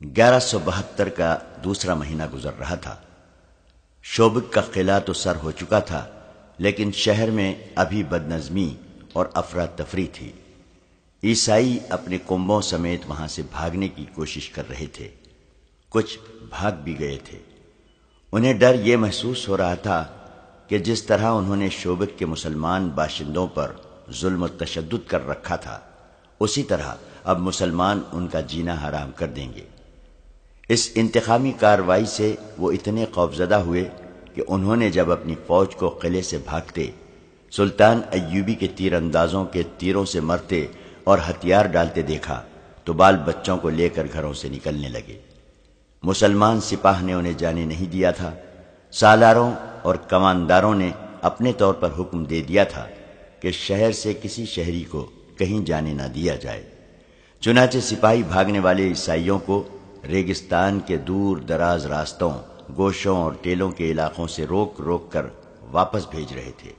1172 کا دوسرا مہینہ گزر رہا تھا۔ شوبک کا قلعہ تو سر ہو چکا تھا، لیکن شہر میں ابھی بدنظمی اور افراتفری تھی۔ عیسائی اپنے کنبوں سمیت وہاں سے بھاگنے کی کوشش کر رہے تھے، کچھ بھاگ بھی گئے تھے۔ انہیں ڈر یہ محسوس ہو رہا تھا کہ جس طرح انہوں نے شوبک کے مسلمان باشندوں پر ظلم و تشدد کر رکھا تھا، اسی طرح اب مسلمان ان کا جینا حرام کر دیں گے۔ اس انتقامی کارروائی سے وہ اتنے خوفزدہ ہوئے کہ انہوں نے جب اپنی فوج کو قلعے سے بھاگتے سلطان ایوبی کے تیر اندازوں کے تیروں سے مرتے اور ہتھیار ڈالتے دیکھا تو بال بچوں کو لے کر گھروں سے نکلنے لگے۔ مسلمان سپاہ نے انہیں جانے نہیں دیا تھا۔ سالاروں اور کمانداروں نے اپنے طور پر حکم دے دیا تھا کہ شہر سے کسی شہری کو کہیں جانے نہ دیا جائے۔ چنانچہ سپاہی بھاگنے والے عیسائیوں کو ریگستان کے دور دراز راستوں، گوشوں اور ٹیلوں کے علاقوں سے روک روک کر واپس بھیج رہے تھے۔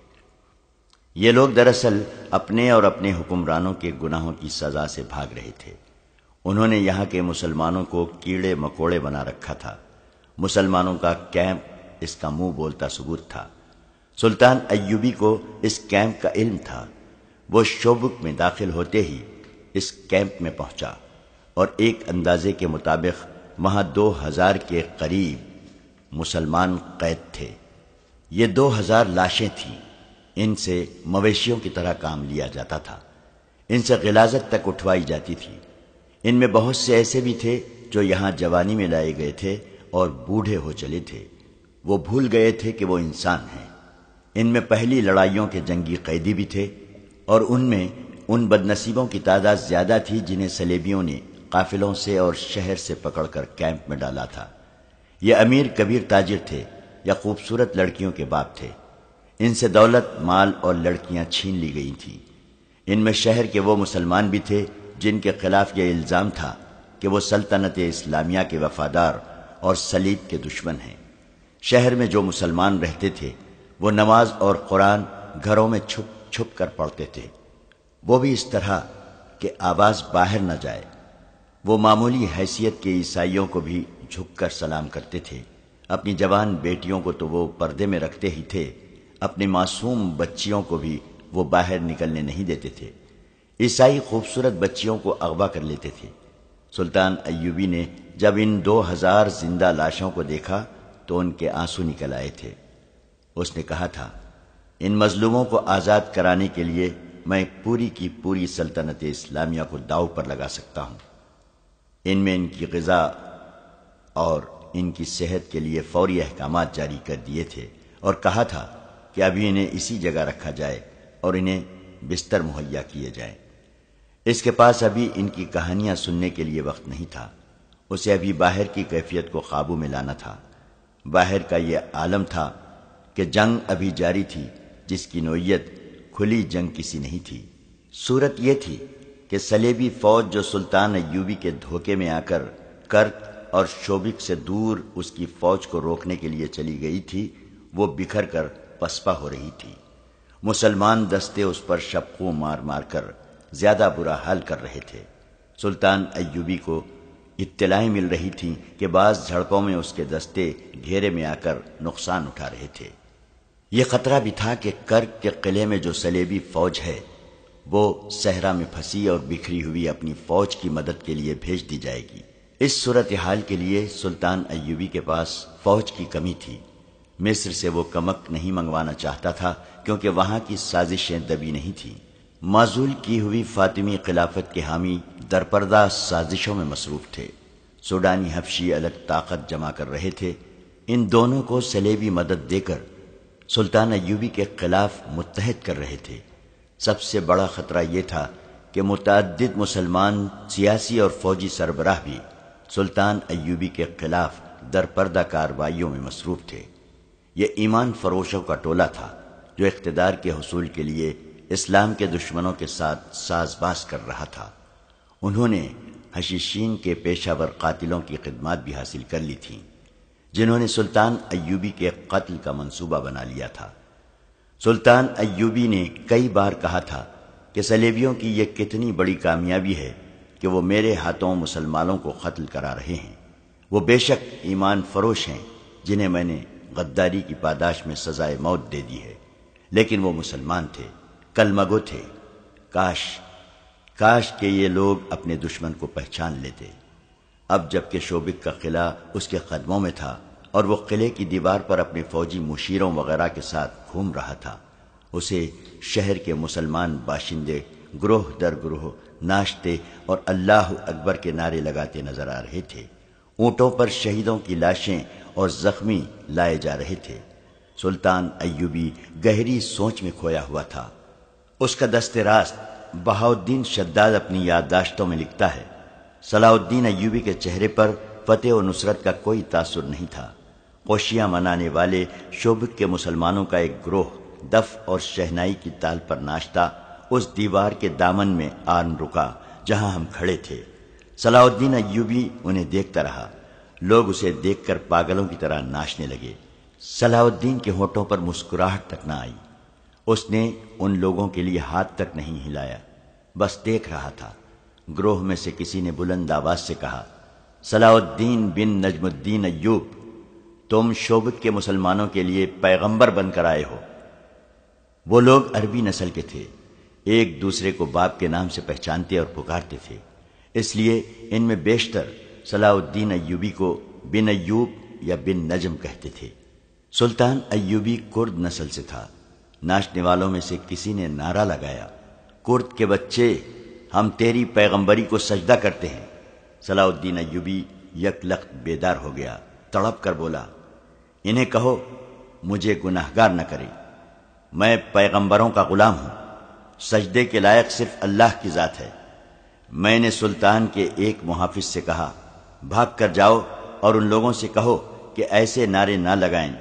یہ لوگ دراصل اپنے اور اپنے حکمرانوں کے گناہوں کی سزا سے بھاگ رہے تھے۔ انہوں نے یہاں کے مسلمانوں کو کیڑے مکوڑے بنا رکھا تھا۔ مسلمانوں کا کیمپ اس کا منہ بولتا ثبوت تھا۔ سلطان ایوبی کو اس کیمپ کا علم تھا۔ وہ شوبک میں داخل ہوتے ہی اس کیمپ میں پہنچا اور ایک اندازے کے مطابق وہاں 2000 کے قریب مسلمان قید تھے۔ یہ 2000 لاشیں تھیں۔ ان سے مویشیوں کی طرح کام لیا جاتا تھا۔ ان سے غلاظت تک اٹھوائی جاتی تھی۔ ان میں بہت سے ایسے بھی تھے جو یہاں جوانی میں لائے گئے تھے اور بوڑھے ہو چلے تھے۔ وہ بھول گئے تھے کہ وہ انسان ہیں۔ ان میں پہلی لڑائیوں کے جنگی قیدی بھی تھے، اور ان میں ان بدنصیبوں کی تعداد زیادہ تھی جنہیں صلیبیوں نے قافلوں سے اور شہر سے پکڑ کر کیمپ میں ڈالا تھا۔ یہ امیر کبیر تاجر تھے یا خوبصورت لڑکیوں کے باپ تھے۔ ان سے دولت، مال اور لڑکیاں چھین لی گئی تھیں۔ ان میں شہر کے وہ مسلمان بھی تھے جن کے خلاف یہ الزام تھا کہ وہ سلطنت اسلامیہ کے وفادار اور صلیب کے دشمن ہیں۔ شہر میں جو مسلمان رہتے تھے وہ نماز اور قرآن گھروں میں چھپ چھپ کر پڑھتے تھے، وہ بھی اس طرح کہ آواز باہر نہ جائے۔ وہ معمولی حیثیت کے عیسائیوں کو بھی جھک کر سلام کرتے تھے۔ اپنی جوان بیٹیوں کو تو وہ پردے میں رکھتے ہی تھے، اپنی معصوم بچیوں کو بھی وہ باہر نکلنے نہیں دیتے تھے۔ عیسائی خوبصورت بچیوں کو اغوا کر لیتے تھے۔ سلطان ایوبی نے جب ان 2000 زندہ لاشوں کو دیکھا تو ان کے آنسو نکل آئے تھے۔ اس نے کہا تھا، ان مظلوموں کو آزاد کرانے کے لیے میں پوری کی پوری سلطنت اسلامیہ کو داؤ پر لگا سکتا ہوں۔ ان میں ان کی غذا اور ان کی صحت کے لیے فوری احکامات جاری کر دیے تھے اور کہا تھا کہ ابھی انہیں اسی جگہ رکھا جائے اور انہیں بستر مہیا کیے جائیں۔ اس کے پاس ابھی ان کی کہانیاں سننے کے لیے وقت نہیں تھا۔ اسے ابھی باہر کی کیفیت کو قابو میں لانا تھا۔ باہر کا یہ عالم تھا کہ جنگ ابھی جاری تھی، جس کی نوعیت کھلی جنگ کسی نہیں تھی۔ صورت یہ تھی کہ صلیبی فوج جو سلطان ایوبی کے دھوکے میں آ کر کرک اور شوبک سے دور اس کی فوج کو روکنے کے لیے چلی گئی تھی، وہ بکھر کر پسپا ہو رہی تھی۔ مسلمان دستے اس پر شپقوں مار مار کر زیادہ برا حال کر رہے تھے۔ سلطان ایوبی کو اطلاعیں مل رہی تھیں کہ بعض جھڑپوں میں اس کے دستے گھیرے میں آ کر نقصان اٹھا رہے تھے۔ یہ خطرہ بھی تھا کہ کرک کے قلعے میں جو صلیبی فوج ہے وہ صحرا میں پھنسی اور بکھری ہوئی اپنی فوج کی مدد کے لیے بھیج دی جائے گی۔ اس صورتحال کے لیے سلطان ایوبی کے پاس فوج کی کمی تھی۔ مصر سے وہ کمک نہیں منگوانا چاہتا تھا کیونکہ وہاں کی سازشیں دبی نہیں تھیں۔ معزول کی ہوئی فاطمی خلافت کے حامی درپردہ سازشوں میں مصروف تھے۔ سوڈانی حبشی الگ طاقت جمع کر رہے تھے۔ ان دونوں کو صلیبی مدد دے کر سلطان ایوبی کے خلاف متحد کر رہے تھے۔ سب سے بڑا خطرہ یہ تھا کہ متعدد مسلمان سیاسی اور فوجی سربراہ بھی سلطان ایوبی کے خلاف درپردہ کارروائیوں میں مصروف تھے۔ یہ ایمان فروشوں کا ٹولہ تھا جو اقتدار کے حصول کے لیے اسلام کے دشمنوں کے ساتھ ساز باز کر رہا تھا۔ انہوں نے حشیشین کے پیشہ ور قاتلوں کی خدمات بھی حاصل کر لی تھیں، جنہوں نے سلطان ایوبی کے قتل کا منصوبہ بنا لیا تھا۔ سلطان ایوبی نے کئی بار کہا تھا کہ صلیبیوں کی یہ کتنی بڑی کامیابی ہے کہ وہ میرے ہاتھوں مسلمانوں کو قتل کرا رہے ہیں۔ وہ بے شک ایمان فروش ہیں جنہیں میں نے غداری کی پاداش میں سزائے موت دے دی ہے، لیکن وہ مسلمان تھے، کلمہ گو تھے۔ کاش کہ یہ لوگ اپنے دشمن کو پہچان لیتے۔ اب جب کہ شوبک کا قلعہ اس کے قدموں میں تھا اور وہ قلعے کی دیوار پر اپنے فوجی مشیروں وغیرہ کے ساتھ گھوم رہا تھا، اسے شہر کے مسلمان باشندے گروہ در گروہ ناشتے اور اللہ اکبر کے نعرے لگاتے نظر آ رہے تھے۔ اونٹوں پر شہیدوں کی لاشیں اور زخمی لائے جا رہے تھے۔ سلطان ایوبی گہری سوچ میں کھویا ہوا تھا۔ اس کا دست راست بہاؤالدین شداد اپنی یادداشتوں میں لکھتا ہے، صلاح الدین ایوبی کے چہرے پر فتح و نصرت کا کوئی تاثر نہیں تھا۔ خوشیاں منانے والے شوبک کے مسلمانوں کا ایک گروہ دف اور شہنائی کی تال پر ناشتا اس دیوار کے دامن میں آن رکا جہاں ہم کھڑے تھے۔ صلاح الدین ایوبی انہیں دیکھتا رہا۔ لوگ اسے دیکھ کر پاگلوں کی طرح ناچنے لگے۔ صلاح الدین کے ہونٹوں پر مسکراہٹ تک نہ آئی۔ اس نے ان لوگوں کے لیے ہاتھ تک نہیں ہلایا، بس دیکھ رہا تھا۔ گروہ میں سے کسی نے بلند آواز سے کہا، صلاح الدین بن نجم الدین ایوب، تم شوبک کے مسلمانوں کے لیے پیغمبر بن کر آئے ہو۔ وہ لوگ عربی نسل کے تھے، ایک دوسرے کو باپ کے نام سے پہچانتے اور پکارتے تھے، اس لیے ان میں بیشتر صلاح الدین ایوبی کو بن ایوب یا بن نجم کہتے تھے۔ سلطان ایوبی کرد نسل سے تھا۔ ناچنے والوں میں سے کسی نے نعرہ لگایا، کرد کے بچے، ہم تیری پیغمبری کو سجدہ کرتے ہیں۔ صلاح الدین ایوبی یک لخت بیدار ہو گیا، تڑپ کر بولا، انہیں کہو مجھے گناہگار نہ کرے، میں پیغمبروں کا غلام ہوں، سجدے کے لائق صرف اللہ کی ذات ہے۔ میں نے سلطان کے ایک محافظ سے کہا، بھاگ کر جاؤ اور ان لوگوں سے کہو کہ ایسے نعرے نہ لگائیں،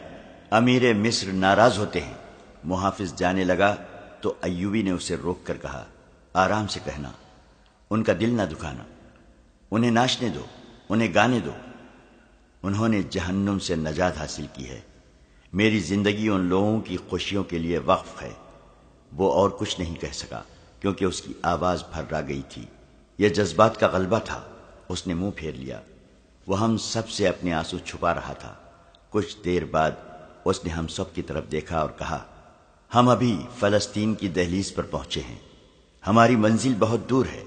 امیر مصر ناراض ہوتے ہیں۔ محافظ جانے لگا تو ایوبی نے اسے روک کر کہا، آرام سے کہنا، ان کا دل نہ دکھانا، انہیں ناچنے دو، انہیں گانے دو، انہوں نے جہنم سے نجات حاصل کی ہے۔ میری زندگی ان لوگوں کی خوشیوں کے لیے وقف ہے۔ وہ اور کچھ نہیں کہہ سکا کیونکہ اس کی آواز پھرا گئی تھی۔ یہ جذبات کا غلبہ تھا۔ اس نے منہ پھیر لیا۔ وہ ہم سب سے اپنے آنسو چھپا رہا تھا۔ کچھ دیر بعد اس نے ہم سب کی طرف دیکھا اور کہا، ہم ابھی فلسطین کی دہلیز پر پہنچے ہیں، ہماری منزل بہت دور ہے،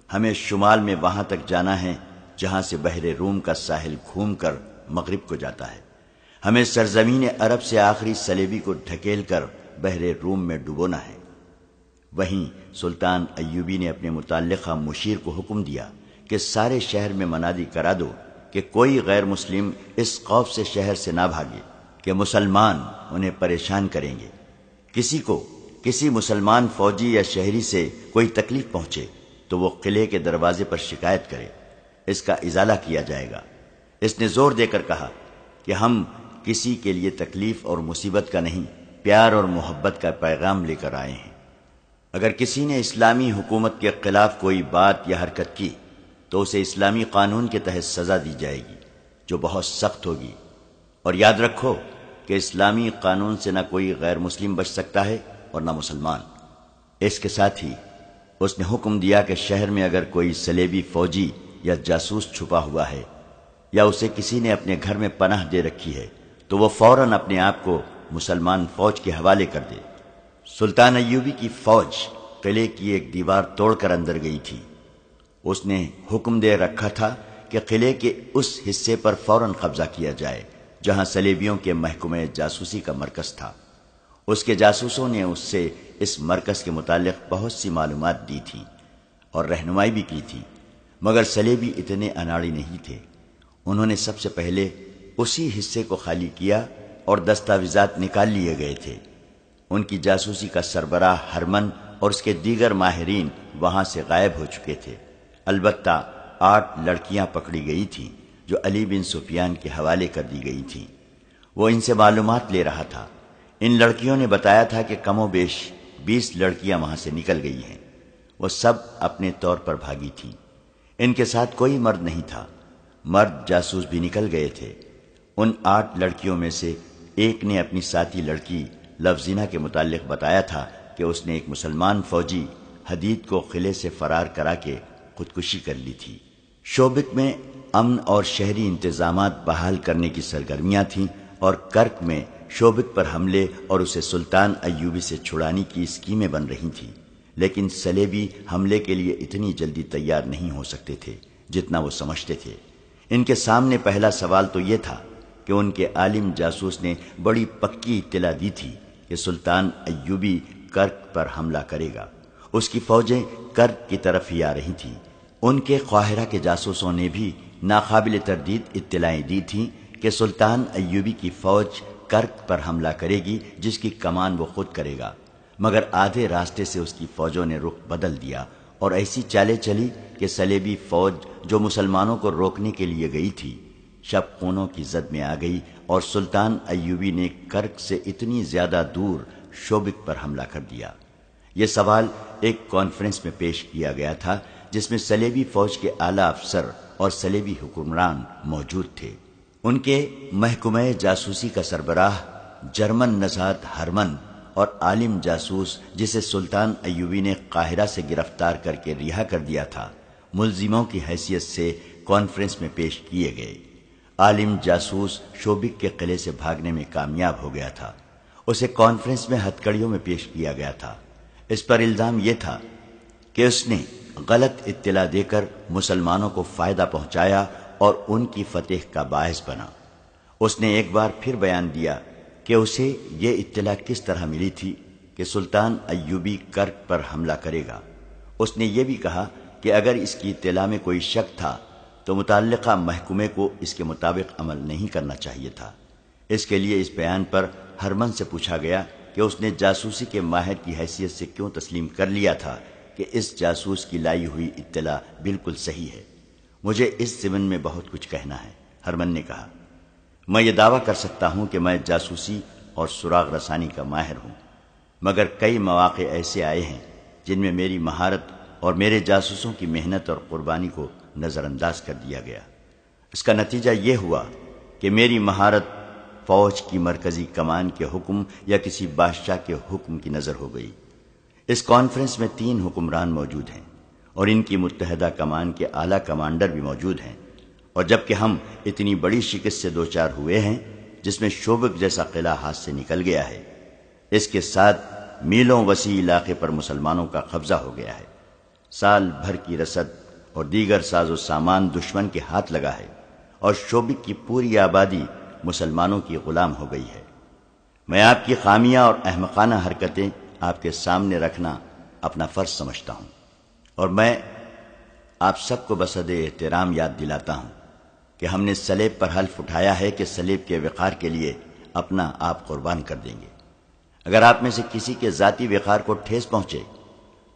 ہمیں شمال میں وہاں تک جانا ہے جہاں سے بحر روم کا ساحل گھوم کر مغرب کو جاتا ہے۔ ہمیں سرزمین عرب سے آخری صلیبی کو ڈھکیل کر بحر روم میں ڈبونا ہے۔ وہیں سلطان ایوبی نے اپنے متعلقہ مشیر کو حکم دیا کہ سارے شہر میں منادی کرا دو کہ کوئی غیر مسلم اس خوف سے شہر سے نہ بھاگے کہ مسلمان انہیں پریشان کریں گے۔ کسی مسلمان فوجی یا شہری سے کوئی تکلیف پہنچے تو وہ قلعے کے دروازے پر شکایت کرے، اس کا ازالہ کیا جائے گا۔ اس نے زور دے کر کہا کہ ہم کسی کے لیے تکلیف اور مصیبت کا نہیں، پیار اور محبت کا پیغام لے کر آئے ہیں۔ اگر کسی نے اسلامی حکومت کے خلاف کوئی بات یا حرکت کی تو اسے اسلامی قانون کے تحت سزا دی جائے گی جو بہت سخت ہوگی، اور یاد رکھو کہ اسلامی قانون سے نہ کوئی غیر مسلم بچ سکتا ہے اور نہ مسلمان۔ اس کے ساتھ ہی اس نے حکم دیا کہ شہر میں اگر کوئی صلیبی فوجی یا جاسوس چھپا ہوا ہے یا اسے کسی نے اپنے گھر میں پناہ دے رکھی ہے تو وہ فوراً اپنے آپ کو مسلمان فوج کے حوالے کر دے۔ سلطان ایوبی کی فوج قلعے کی ایک دیوار توڑ کر اندر گئی تھی۔ اس نے حکم دے رکھا تھا کہ قلعے کے اس حصے پر فوراً قبضہ کیا جائے جہاں صلیبیوں کے محکمہ جاسوسی کا مرکز تھا۔ اس کے جاسوسوں نے اس سے اس مرکز کے متعلق بہت سی معلومات دی تھی اور رہنمائی بھی کی تھی، مگر صلیبی اتنے اناڑی نہیں تھے۔ انہوں نے سب سے پہلے اسی حصے کو خالی کیا اور دستاویزات نکال لیے گئے تھے۔ ان کی جاسوسی کا سربراہ ہرمن اور اس کے دیگر ماہرین وہاں سے غائب ہو چکے تھے۔ البتہ 8 لڑکیاں پکڑی گئی تھیں جو علی بن سفیان کے حوالے کر دی گئی تھیں۔ وہ ان سے معلومات لے رہا تھا۔ ان لڑکیوں نے بتایا تھا کہ کم و بیش 20 لڑکیاں وہاں سے نکل گئی ہیں۔ وہ سب اپنے طور پر بھاگی تھیں۔ ان کے ساتھ کوئی مرد نہیں تھا۔ مرد جاسوس بھی نکل گئے تھے۔ ان 8 لڑکیوں میں سے ایک نے اپنی ساتھی لڑکی لفظینہ کے متعلق بتایا تھا کہ اس نے ایک مسلمان فوجی حدید کو قلعے سے فرار کرا کے خودکشی کر لی تھی۔ شوبک میں امن اور شہری انتظامات بحال کرنے کی سرگرمیاں تھیں اور کرک میں شوبک پر حملے اور اسے سلطان ایوبی سے چھڑانے کی اسکیمیں بن رہی تھیں، لیکن سلیبی حملے کے لیے اتنی جلدی تیار نہیں ہو سکتے تھے جتنا وہ سمجھتے تھے۔ ان کے سامنے پہلا سوال تو یہ تھا کہ ان کے عالم جاسوس نے بڑی پکی اطلاع دی تھی کہ سلطان ایوبی کرک پر حملہ کرے گا۔ اس کی فوجیں کرک کی طرف ہی آ رہی تھیں۔ ان کے قاہرہ کے جاسوسوں نے بھی ناقابل تردید اطلاعیں دی تھیں کہ سلطان ایوبی کی فوج کرک پر حملہ کرے گی، جس کی کمان وہ خود کرے گا، مگر آدھے راستے سے اس کی فوجوں نے رخ بدل دیا اور ایسی چالیں چلی کہ سلیبی فوج جو مسلمانوں کو روکنے کے لیے گئی تھی، شب خونوں کی زد میں آ گئی اور سلطان ایوبی نے کرک سے اتنی زیادہ دور شوبک پر حملہ کر دیا۔ یہ سوال ایک کانفرنس میں پیش کیا گیا تھا جس میں سلیبی فوج کے اعلیٰ افسر اور سلیبی حکمران موجود تھے۔ ان کے محکمہ جاسوسی کا سربراہ جرمن نژاد ہرمن اور عالم جاسوس جسے سلطان ایوبی نے قاہرہ سے گرفتار کر کے رہا کر دیا تھا، ملزموں کی حیثیت سے کانفرنس میں پیش کیے گئے۔ عالم جاسوس شوبک کے قلعے سے بھاگنے میں کامیاب ہو گیا تھا۔ اسے کانفرنس میں ہتھکڑیوں میں پیش کیا گیا تھا۔ اس پر الزام یہ تھا کہ اس نے غلط اطلاع دے کر مسلمانوں کو فائدہ پہنچایا اور ان کی فتح کا باعث بنا۔ اس نے ایک بار پھر بیان دیا کہ اسے یہ اطلاع کس طرح ملی تھی کہ سلطان ایوبی کرک پر حملہ کرے گا۔ اس نے یہ بھی کہا کہ اگر اس کی اطلاع میں کوئی شک تھا تو متعلقہ محکمے کو اس کے مطابق عمل نہیں کرنا چاہیے تھا۔ اس کے لیے اس بیان پر ہرمن سے پوچھا گیا کہ اس نے جاسوسی کے ماہر کی حیثیت سے کیوں تسلیم کر لیا تھا کہ اس جاسوس کی لائی ہوئی اطلاع بالکل صحیح ہے۔ مجھے اس ضمن میں بہت کچھ کہنا ہے، ہرمن نے کہا۔ میں یہ دعویٰ کر سکتا ہوں کہ میں جاسوسی اور سراغ رسانی کا ماہر ہوں، مگر کئی مواقع ایسے آئے ہیں جن میں میری مہارت اور میرے جاسوسوں کی محنت اور قربانی کو نظر انداز کر دیا گیا۔ اس کا نتیجہ یہ ہوا کہ میری مہارت فوج کی مرکزی کمان کے حکم یا کسی بادشاہ کے حکم کی نظر ہو گئی۔ اس کانفرنس میں 3 حکمران موجود ہیں اور ان کی متحدہ کمان کے اعلیٰ کمانڈر بھی موجود ہیں، اور جبکہ ہم اتنی بڑی شکست سے دوچار ہوئے ہیں جس میں شوبک جیسا قلعہ ہاتھ سے نکل گیا ہے، اس کے ساتھ میلوں وسیع علاقے پر مسلمانوں کا قبضہ ہو گیا ہے، سال بھر کی رسد اور دیگر ساز و سامان دشمن کے ہاتھ لگا ہے، اور شوبک کی پوری آبادی مسلمانوں کی غلام ہو گئی ہے۔ میں آپ کی خامیاں اور احمقانہ حرکتیں آپ کے سامنے رکھنا اپنا فرض سمجھتا ہوں، اور میں آپ سب کو بصد احترام یاد دلاتا ہوں کہ ہم نے سلیب پر حلف اٹھایا ہے کہ سلیب کے وقار کے لیے اپنا آپ قربان کر دیں گے۔ اگر آپ میں سے کسی کے ذاتی وقار کو ٹھیس پہنچے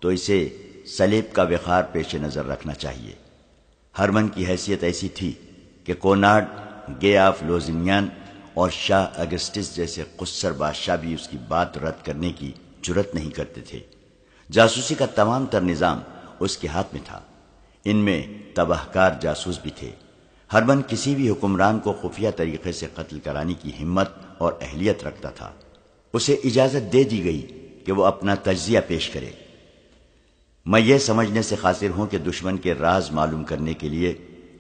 تو اسے سلیب کا وقار پیش نظر رکھنا چاہیے۔ ہرمن کی حیثیت ایسی تھی کہ کونارڈ، گے آف لوزینیان اور شاہ اگسٹس جیسے قصر بادشاہ بھی اس کی بات رد کرنے کی جرت نہیں کرتے تھے۔ جاسوسی کا تمام تر نظام اس کے ہاتھ میں تھا، ان میں تباہ کار جاسوس بھی تھے۔ ہرمن کسی بھی حکمران کو خفیہ طریقے سے قتل کرانے کی ہمت اور اہلیت رکھتا تھا۔ اسے اجازت دے دی گئی کہ وہ اپنا تجزیہ پیش کرے۔ میں یہ سمجھنے سے قاصر ہوں کہ دشمن کے راز معلوم کرنے کے لیے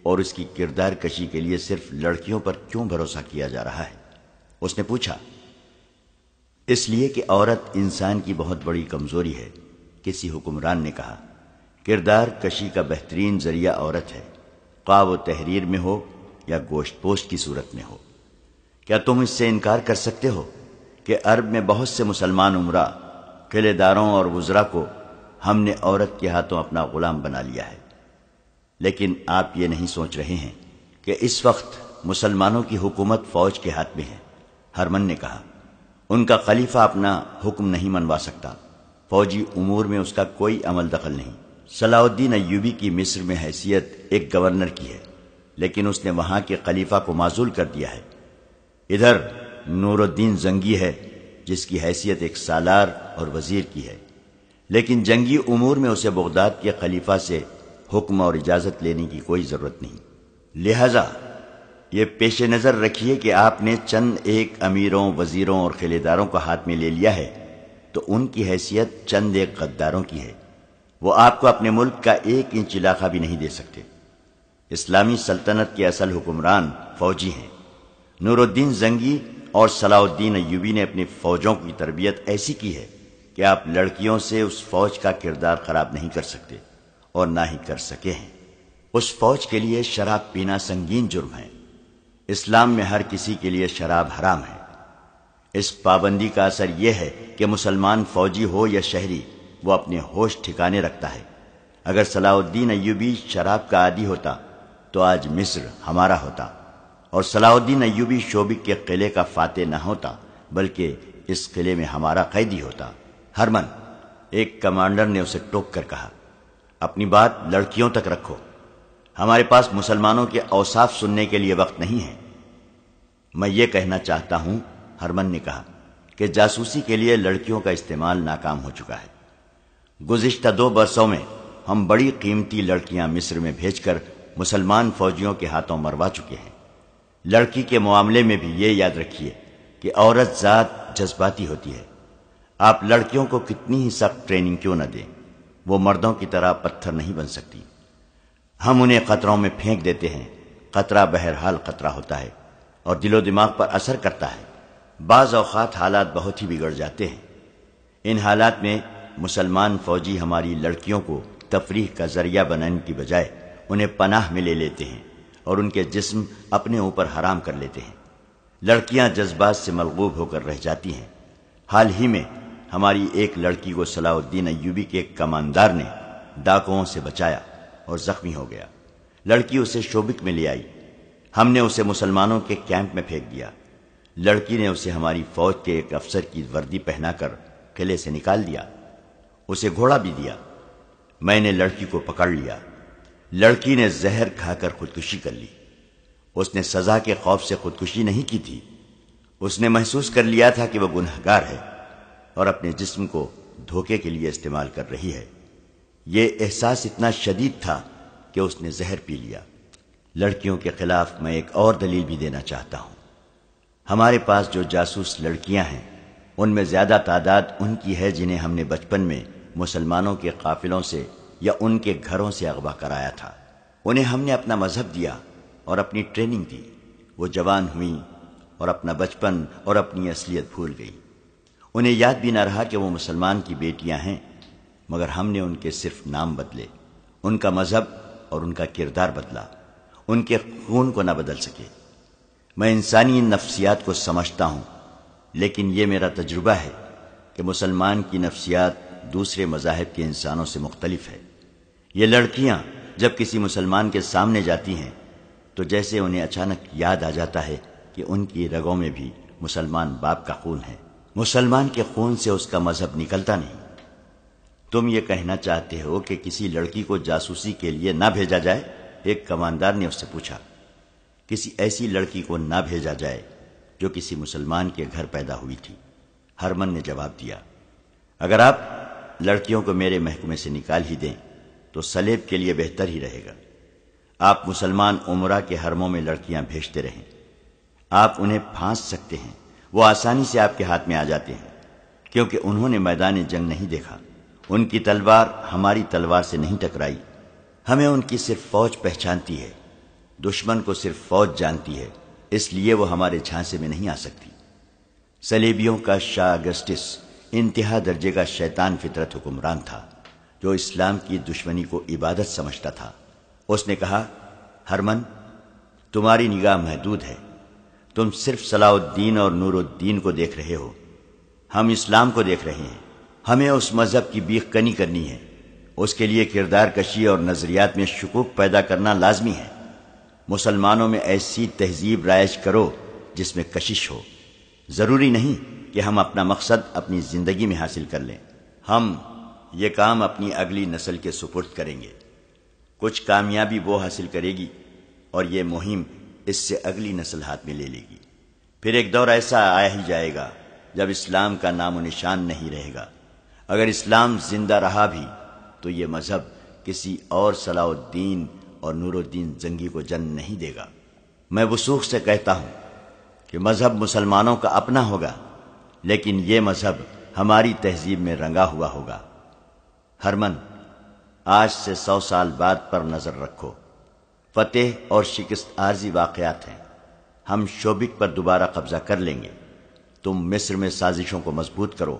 اور اس کی کردار کشی کے لیے صرف لڑکیوں پر کیوں بھروسہ کیا جا رہا ہے؟ اس نے پوچھا۔ اس لیے کہ عورت انسان کی بہت بڑی کمزوری ہے، کسی حکمران نے کہا۔ کردار کشی کا بہترین ذریعہ عورت ہے، خواہ وہ تحریر میں ہو یا گوشت پوشت کی صورت میں ہو۔ کیا تم اس سے انکار کر سکتے ہو کہ عرب میں بہت سے مسلمان امراء، قلعے داروں اور وزراء کو ہم نے عورت کے ہاتھوں اپنا غلام بنا لیا ہے؟ لیکن آپ یہ نہیں سوچ رہے ہیں کہ اس وقت مسلمانوں کی حکومت فوج کے ہاتھ میں ہے، ہرمن نے کہا۔ ان کا خلیفہ اپنا حکم نہیں منوا سکتا، فوجی امور میں اس کا کوئی عمل دخل نہیں۔ صلاح الدین ایوبی کی مصر میں حیثیت ایک گورنر کی ہے، لیکن اس نے وہاں کے خلیفہ کو معزول کر دیا ہے۔ ادھر نور الدین زنگی ہے جس کی حیثیت ایک سالار اور وزیر کی ہے، لیکن جنگی امور میں اسے بغداد کے خلیفہ سے حکم اور اجازت لینے کی کوئی ضرورت نہیں۔ لہذا یہ پیش نظر رکھیے کہ آپ نے چند ایک امیروں، وزیروں اور قلعے داروں کو ہاتھ میں لے لیا ہے تو ان کی حیثیت چند ایک غداروں کی ہے۔ وہ آپ کو اپنے ملک کا 1 انچ علاقہ بھی نہیں دے سکتے۔ اسلامی سلطنت کے اصل حکمران فوجی ہیں۔ نور الدین زنگی اور صلاح الدین ایوبی نے اپنی فوجوں کی تربیت ایسی کی ہے کہ آپ لڑکیوں سے اس فوج کا کردار خراب نہیں کر سکتے اور نہ ہی کر سکے ہیں۔ اس فوج کے لیے شراب پینا سنگین جرم ہے۔ اسلام میں ہر کسی کے لیے شراب حرام ہے۔ اس پابندی کا اثر یہ ہے کہ مسلمان فوجی ہو یا شہری، وہ اپنے ہوش ٹھکانے رکھتا ہے۔ اگر صلاح الدین ایوبی شراب کا عادی ہوتا تو آج مصر ہمارا ہوتا، اور صلاح الدین ایوبی شوبک کے قلعے کا فاتح نہ ہوتا بلکہ اس قلعے میں ہمارا قیدی ہوتا۔ ہرمن، ایک کمانڈر نے اسے ٹوک کر کہا، اپنی بات لڑکیوں تک رکھو، ہمارے پاس مسلمانوں کے اوصاف سننے کے لیے وقت نہیں ہے۔ میں یہ کہنا چاہتا ہوں، ہرمن نے کہا، کہ جاسوسی کے لیے لڑکیوں کا استعمال ناکام ہو چکا ہے۔ گزشتہ 2 برسوں میں ہم بڑی قیمتی لڑکیاں مصر میں بھیج کر مسلمان فوجیوں کے ہاتھوں مروا چکے ہیں۔ لڑکی کے معاملے میں بھی یہ یاد رکھیے کہ عورت ذات جذباتی ہوتی ہے۔ آپ لڑکیوں کو کتنی ہی سخت ٹریننگ کیوں نہ دیں، وہ مردوں کی طرح پتھر نہیں بن سکتی۔ ہم انہیں خطروں میں پھینک دیتے ہیں۔ خطرہ بہرحال خطرہ ہوتا ہے اور دل و دماغ پر اثر کرتا ہے۔ بعض اوقات حالات بہت ہی بگڑ جاتے ہیں۔ ان حالات میں مسلمان فوجی ہماری لڑکیوں کو تفریح کا ذریعہ بنانے کی بجائے انہیں پناہ میں لے لیتے ہیں اور ان کے جسم اپنے اوپر حرام کر لیتے ہیں۔ لڑکیاں جذبات سے ملغوب ہو کر رہ جاتی ہیں۔ حال ہی میں ہماری ایک لڑکی کو صلاح الدین ایوبی کے ایک کماندار نے ڈاکوؤں سے بچایا اور زخمی ہو گیا۔ لڑکی اسے شوبک میں لے آئی۔ ہم نے اسے مسلمانوں کے کیمپ میں پھینک دیا۔ لڑکی نے اسے ہماری فوج کے ایک افسر کی وردی پہنا کر قلعے سے نکال دیا۔ اسے گھوڑا بھی دیا۔ میں نے لڑکی کو پکڑ لیا۔ لڑکی نے زہر کھا کر خودکشی کر لی۔ اس نے سزا کے خوف سے خودکشی نہیں کی تھی۔ اس نے محسوس کر لیا تھا کہ وہ گنہگار ہے اور اپنے جسم کو دھوکے کے لیے استعمال کر رہی ہے۔ یہ احساس اتنا شدید تھا کہ اس نے زہر پی لیا۔ لڑکیوں کے خلاف میں ایک اور دلیل بھی دینا چاہتا ہوں۔ ہمارے پاس جو جاسوس لڑکیاں ہیں ان میں زیادہ تعداد ان کی ہے جنہیں ہم نے بچپن میں مسلمانوں کے قافلوں سے یا ان کے گھروں سے اغوا کرایا تھا۔ انہیں ہم نے اپنا مذہب دیا اور اپنی ٹریننگ دی۔ وہ جوان ہوئیں اور اپنا بچپن اور اپنی اصلیت بھول گئی۔ انہیں یاد بھی نہ رہا کہ وہ مسلمان کی بیٹیاں ہیں، مگر ہم نے ان کے صرف نام بدلے، ان کا مذہب اور ان کا کردار بدلا، ان کے خون کو نہ بدل سکے۔ میں انسانی نفسیات کو سمجھتا ہوں، لیکن یہ میرا تجربہ ہے کہ مسلمان کی نفسیات دوسرے مذاہب کے انسانوں سے مختلف ہے۔ یہ لڑکیاں جب کسی مسلمان کے سامنے جاتی ہیں تو جیسے انہیں اچانک یاد آ جاتا ہے کہ ان کی رگوں میں بھی مسلمان باپ کا خون ہے۔ مسلمان کے خون سے اس کا مذہب نکلتا نہیں۔ تم یہ کہنا چاہتے ہو کہ کسی لڑکی کو جاسوسی کے لیے نہ بھیجا جائے؟ ایک کماندار نے اس سے پوچھا۔ کسی ایسی لڑکی کو نہ بھیجا جائے جو کسی مسلمان کے گھر پیدا ہوئی تھی، ہرمن نے جواب دیا۔ اگر آپ لڑکیوں کو میرے محکمے سے نکال ہی دیں تو سلیب کے لیے بہتر ہی رہے گا۔ آپ مسلمان عمرہ کے حرموں میں لڑکیاں بھیجتے رہیں۔ آپ انہیں پھانس سکتے ہیں، وہ آسانی سے آپ کے ہاتھ میں آ جاتے ہیں، کیونکہ انہوں نے میدان جنگ نہیں دیکھا۔ ان کی تلوار ہماری تلوار سے نہیں ٹکرائی۔ ہمیں ان کی صرف فوج پہچانتی ہے، دشمن کو صرف فوج جانتی ہے، اس لیے وہ ہمارے جھانسے میں نہیں آ سکتی۔ صلیبیوں کا شاہ اگسٹس انتہا درجے کا شیطان فطرت حکمران تھا جو اسلام کی دشمنی کو عبادت سمجھتا تھا۔ اس نے کہا، ہرمن، تمہاری نگاہ محدود ہے، تم صرف صلاح الدین اور نور الدین کو دیکھ رہے ہو، ہم اسلام کو دیکھ رہے ہیں۔ ہمیں اس مذہب کی بیخ کنی کرنی ہے، اس کے لیے کردار کشی اور نظریات میں شکوک پیدا کرنا لازمی ہے۔ مسلمانوں میں ایسی تہذیب رائج کرو جس میں کشش ہو۔ ضروری نہیں کہ ہم اپنا مقصد اپنی زندگی میں حاصل کر لیں، ہم یہ کام اپنی اگلی نسل کے سپرد کریں گے۔ کچھ کامیابی وہ حاصل کرے گی اور یہ مہم اس سے اگلی نسل ہاتھ میں لے لے گی۔ پھر ایک دور ایسا آیا ہی جائے گا جب اسلام کا نام و نشان نہیں رہے گا۔ اگر اسلام زندہ رہا بھی تو یہ مذہب کسی اور صلاح الدین اور نور الدین زنگی کو جنم نہیں دے گا۔ میں وثوق سے کہتا ہوں کہ مذہب مسلمانوں کا اپنا ہوگا، لیکن یہ مذہب ہماری تہذیب میں رنگا ہوا ہوگا۔ ہرمن، آج سے 100 سال بعد پر نظر رکھو۔ فتح اور شکست عارضی واقعات ہیں، ہم شوبک پر دوبارہ قبضہ کر لیں گے۔ تم مصر میں سازشوں کو مضبوط کرو،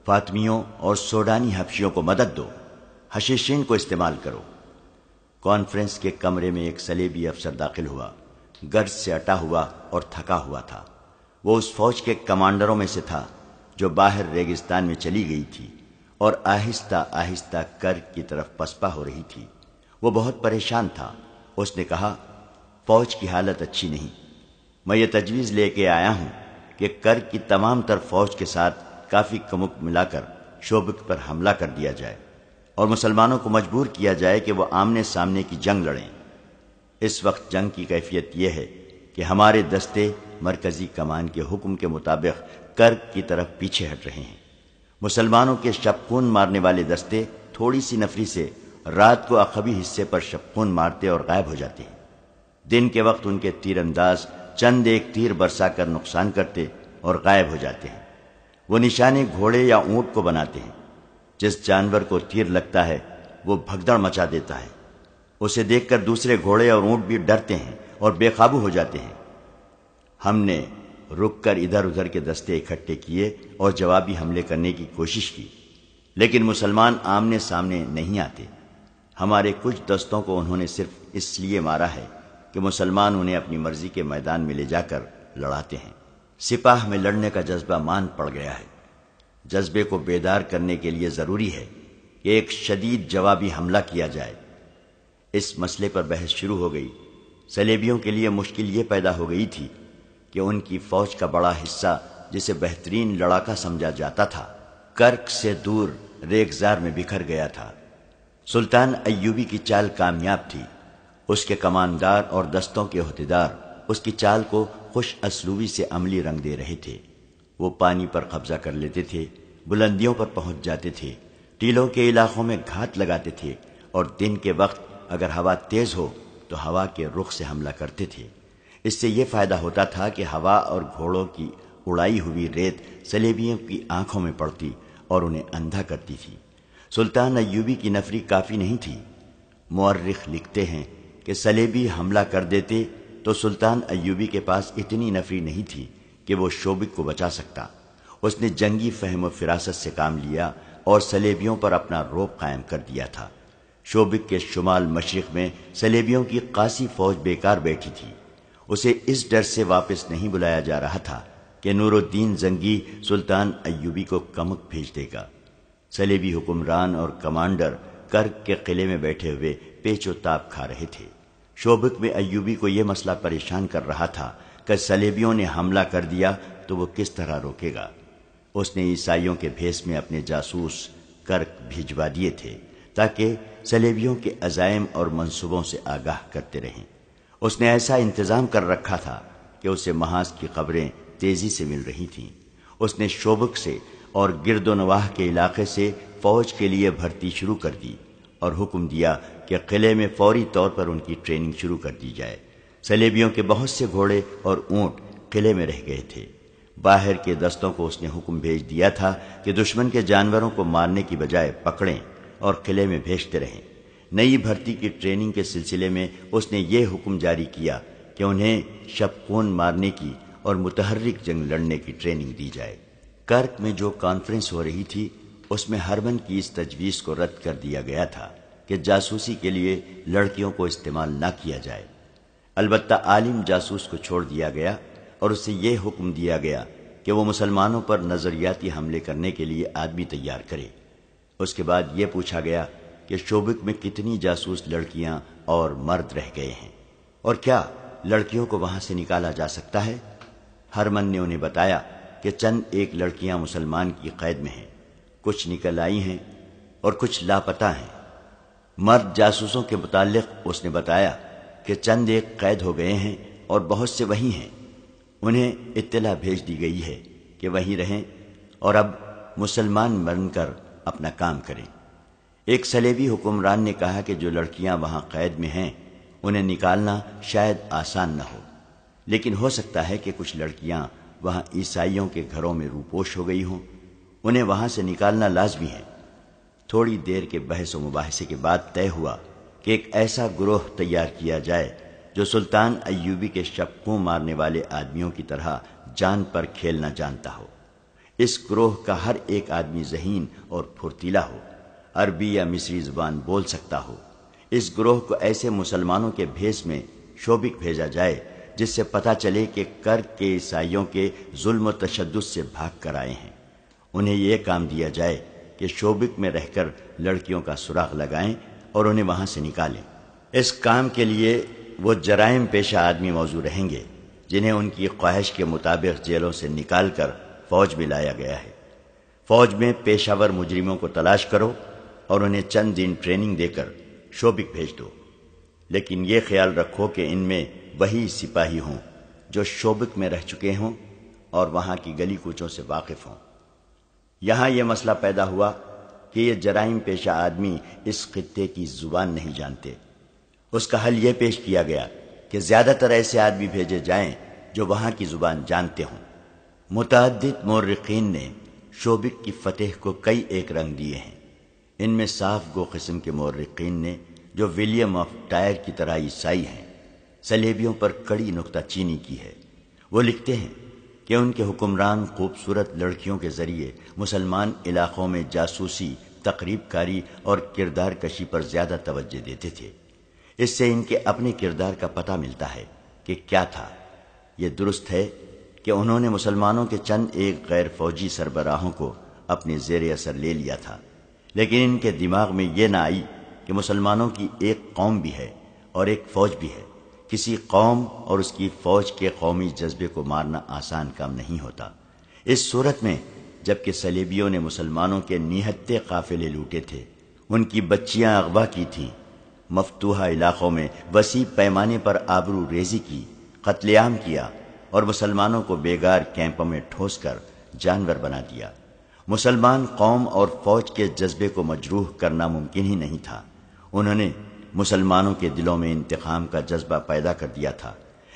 فاطمیوں اور سوڈانی حبشیوں کو مدد دو، حشیشین کو استعمال کرو۔ کانفرنس کے کمرے میں ایک صلیبی افسر داخل ہوا، گرج سے اٹا ہوا اور تھکا ہوا تھا۔ وہ اس فوج کے کمانڈروں میں سے تھا جو باہر ریگستان میں چلی گئی تھی اور آہستہ آہستہ کرک کی طرف پسپا ہو رہی تھی۔ وہ بہت پریشان تھا۔ اس نے کہا، فوج کی حالت اچھی نہیں، میں یہ تجویز لے کے آیا ہوں کہ کرک کی تمام تر فوج کے ساتھ کافی کمک ملا کر شوبک پر حملہ کر دیا جائے اور مسلمانوں کو مجبور کیا جائے کہ وہ آمنے سامنے کی جنگ لڑیں۔ اس وقت جنگ کی کیفیت یہ ہے کہ ہمارے دستے مرکزی کمان کے حکم کے مطابق کرک کی طرف پیچھے ہٹ رہے ہیں۔ مسلمانوں کے شبخون مارنے والے دستے تھوڑی سی نفری سے رات کو عقبی حصے پر شبخون مارتے اور غائب ہو جاتے ہیں۔ دن کے وقت ان کے تیر انداز چند ایک تیر برسا کر نقصان کرتے اور غائب ہو جاتے ہیں۔ وہ نشانے گھوڑے یا اونٹ کو بناتے ہیں۔ جس جانور کو تیر لگتا ہے وہ بھگدڑ مچا دیتا ہے، اسے دیکھ کر دوسرے گھوڑے اور اونٹ بھی ڈرتے ہیں اور بے قابو ہو جاتے ہیں۔ ہم نے رک کر ادھر ادھر کے دستے اکٹھے کیے اور جوابی حملے کرنے کی کوشش کی، لیکن مسلمان آمنے سامنے نہیں آتے۔ ہمارے کچھ دستوں کو انہوں نے صرف اس لیے مارا ہے کہ مسلمان انہیں اپنی مرضی کے میدان میں لے جا کر لڑاتے ہیں۔ سپاہ میں لڑنے کا جذبہ مان پڑ گیا ہے۔ جذبے کو بیدار کرنے کے لیے ضروری ہے کہ ایک شدید جوابی حملہ کیا جائے۔ اس مسئلے پر بحث شروع ہو گئی۔ صلیبیوں کے لیے مشکل یہ پیدا ہو گئی تھی کہ ان کی فوج کا بڑا حصہ، جسے بہترین لڑاکا سمجھا جاتا تھا، کرک سے دور ریگزار میں بکھر گیا تھا۔ سلطان ایوبی کی چال کامیاب تھی۔ اس کے کماندار اور دستوں کے عہدیدار اس کی چال کو خوش اسلوبی سے عملی رنگ دے رہے تھے۔ وہ پانی پر قبضہ کر لیتے تھے، بلندیوں پر پہنچ جاتے تھے، ٹیلوں کے علاقوں میں گھات لگاتے تھے اور دن کے وقت اگر ہوا تیز ہو تو ہوا کے رخ سے حملہ کرتے تھے۔ اس سے یہ فائدہ ہوتا تھا کہ ہوا اور گھوڑوں کی اڑائی ہوئی ریت صلیبیوں کی آنکھوں میں پڑتی اور انہیں اندھا کرتی تھی۔ سلطان ایوبی کی نفری کافی نہیں تھی۔ مورخ لکھتے ہیں کہ صلیبی حملہ کر دیتے تو سلطان ایوبی کے پاس اتنی نفری نہیں تھی کہ وہ شوبک کو بچا سکتا۔ اس نے جنگی فہم و فراست سے کام لیا اور صلیبیوں پر اپنا رعب قائم کر دیا تھا۔ شوبک کے شمال مشرق میں صلیبیوں کی قاسی فوج بیکار بیٹھی تھی۔ اسے اس ڈر سے واپس نہیں بلایا جا رہا تھا کہ نور الدین زنگی سلطان ایوبی کو کمک بھیج دے گا۔ صلیبی حکمران اور کمانڈر کرک کے قلعے میں بیٹھے ہوئے پیچ و تاب کھا رہے تھے۔ شوبک میں ایوبی کو یہ مسئلہ پریشان کر رہا تھا کہ صلیبیوں نے حملہ کر دیا تو وہ کس طرح روکے گا۔ اس نے عیسائیوں کے بھیس میں اپنے جاسوس کرک بھیجوا دیے تھے تاکہ صلیبیوں کے عزائم اور منصوبوں سے آگاہ کرتے رہیں۔ اس نے ایسا انتظام کر رکھا تھا کہ اسے محاذ کی خبریں تیزی سے مل رہی تھیں۔ اس نے شوبک سے اور گرد و نواح کے علاقے سے فوج کے لیے بھرتی شروع کر دی اور حکم دیا کہ قلعے میں فوری طور پر ان کی ٹریننگ شروع کر دی جائے۔ صلیبیوں کے بہت سے گھوڑے اور اونٹ قلعے میں رہ گئے تھے۔ باہر کے دستوں کو اس نے حکم بھیج دیا تھا کہ دشمن کے جانوروں کو مارنے کی بجائے پکڑیں اور قلعے میں بھیجتے رہیں۔ نئی بھرتی کی ٹریننگ کے سلسلے میں اس نے یہ حکم جاری کیا کہ انہیں شبخون مارنے کی اور متحرک جنگ لڑنے کی ٹریننگ دی جائے۔ کرک میں جو کانفرنس ہو رہی تھی اس میں ہرمن کی اس تجویز کو رد کر دیا گیا تھا کہ جاسوسی کے لیے لڑکیوں کو استعمال نہ کیا جائے۔ البتہ عالم جاسوس کو چھوڑ دیا گیا اور اسے یہ حکم دیا گیا کہ وہ مسلمانوں پر نظریاتی حملے کرنے کے لیے آدمی تیار کرے۔ اس کے بعد یہ پوچھا گیا کہ شوبک میں کتنی جاسوس لڑکیاں اور مرد رہ گئے ہیں اور کیا لڑکیوں کو وہاں سے نکالا جا سکتا ہے؟ ہرمن نے انہیں بتایا کہ چند ایک لڑکیاں مسلمان کی قید میں ہیں، کچھ نکل آئی ہیں اور کچھ لاپتہ ہیں۔ مرد جاسوسوں کے متعلق اس نے بتایا کہ چند ایک قید ہو گئے ہیں اور بہت سے وہیں ہیں۔ انہیں اطلاع بھیج دی گئی ہے کہ وہیں رہیں اور اب مسلمان بن کر اپنا کام کریں۔ ایک صلیبی حکمران نے کہا کہ جو لڑکیاں وہاں قید میں ہیں انہیں نکالنا شاید آسان نہ ہو، لیکن ہو سکتا ہے کہ کچھ لڑکیاں وہاں عیسائیوں کے گھروں میں روپوش ہو گئی ہوں، انہیں وہاں سے نکالنا لازمی ہے۔ تھوڑی دیر کے بحث و مباحثے کے بعد طے ہوا کہ ایک ایسا گروہ تیار کیا جائے جو سلطان ایوبی کے شبکوں مارنے والے آدمیوں کی طرح جان پر کھیلنا جانتا ہو۔ اس گروہ کا ہر ایک آدمی ذہین اور پھرتیلا ہو، عربی یا مصری زبان بول سکتا ہو۔ اس گروہ کو ایسے مسلمانوں کے بھیس میں شوبک بھیجا جائے جس سے پتہ چلے کہ کرک کے عیسائیوں کے ظلم و تشدد سے بھاگ کر آئے ہیں۔ انہیں یہ کام دیا جائے کہ شوبک میں رہ کر لڑکیوں کا سراغ لگائیں اور انہیں وہاں سے نکالیں۔ اس کام کے لیے وہ جرائم پیشہ آدمی موزوں رہیں گے جنہیں ان کی خواہش کے مطابق جیلوں سے نکال کر فوج میں لایا گیا ہے۔ فوج میں پیشہ ور مجرموں کو تلاش کرو اور انہیں چند دن ٹریننگ دے کر شوبک بھیج دو، لیکن یہ خیال رکھو کہ ان میں وہی سپاہی ہوں جو شوبک میں رہ چکے ہوں اور وہاں کی گلی کوچوں سے واقف ہوں۔ یہاں یہ مسئلہ پیدا ہوا کہ یہ جرائم پیشہ آدمی اس خطے کی زبان نہیں جانتے۔ اس کا حل یہ پیش کیا گیا کہ زیادہ تر ایسے آدمی بھیجے جائیں جو وہاں کی زبان جانتے ہوں۔ متعدد مورخین نے شوبک کی فتح کو کئی ایک رنگ دیے ہیں۔ ان میں صاف گو قسم کے مورخین نے جو ولیم آف ٹائر کی طرح عیسائی ہیں صلیبیوں پر کڑی نکتہ چینی کی ہے۔ وہ لکھتے ہیں کہ ان کے حکمران خوبصورت لڑکیوں کے ذریعے مسلمان علاقوں میں جاسوسی، تقریب کاری اور کردار کشی پر زیادہ توجہ دیتے تھے۔ اس سے ان کے اپنے کردار کا پتہ ملتا ہے کہ کیا تھا۔ یہ درست ہے کہ انہوں نے مسلمانوں کے چند ایک غیر فوجی سربراہوں کو اپنے زیر اثر لے لیا تھا، لیکن ان کے دماغ میں یہ نہ آئی کہ مسلمانوں کی ایک قوم بھی ہے اور ایک فوج بھی ہے۔ کسی قوم اور اس کی فوج کے قومی جذبے کو مارنا آسان کام نہیں ہوتا۔ اس صورت میں جبکہ صلیبیوں نے مسلمانوں کے نہتے قافلے لوٹے تھے، ان کی بچیاں اغوا کی تھیں، مفتوحہ علاقوں میں وسیع پیمانے پر آبرو ریزی کی، قتل عام کیا اور مسلمانوں کو بیگار کیمپوں میں ٹھوس کر جانور بنا دیا، مسلمان قوم اور فوج کے جذبے کو مجروح کرنا ممکن ہی نہیں تھا۔ انہوں نے مسلمانوں کے دلوں میں انتقام کا جذبہ پیدا کر دیا تھا۔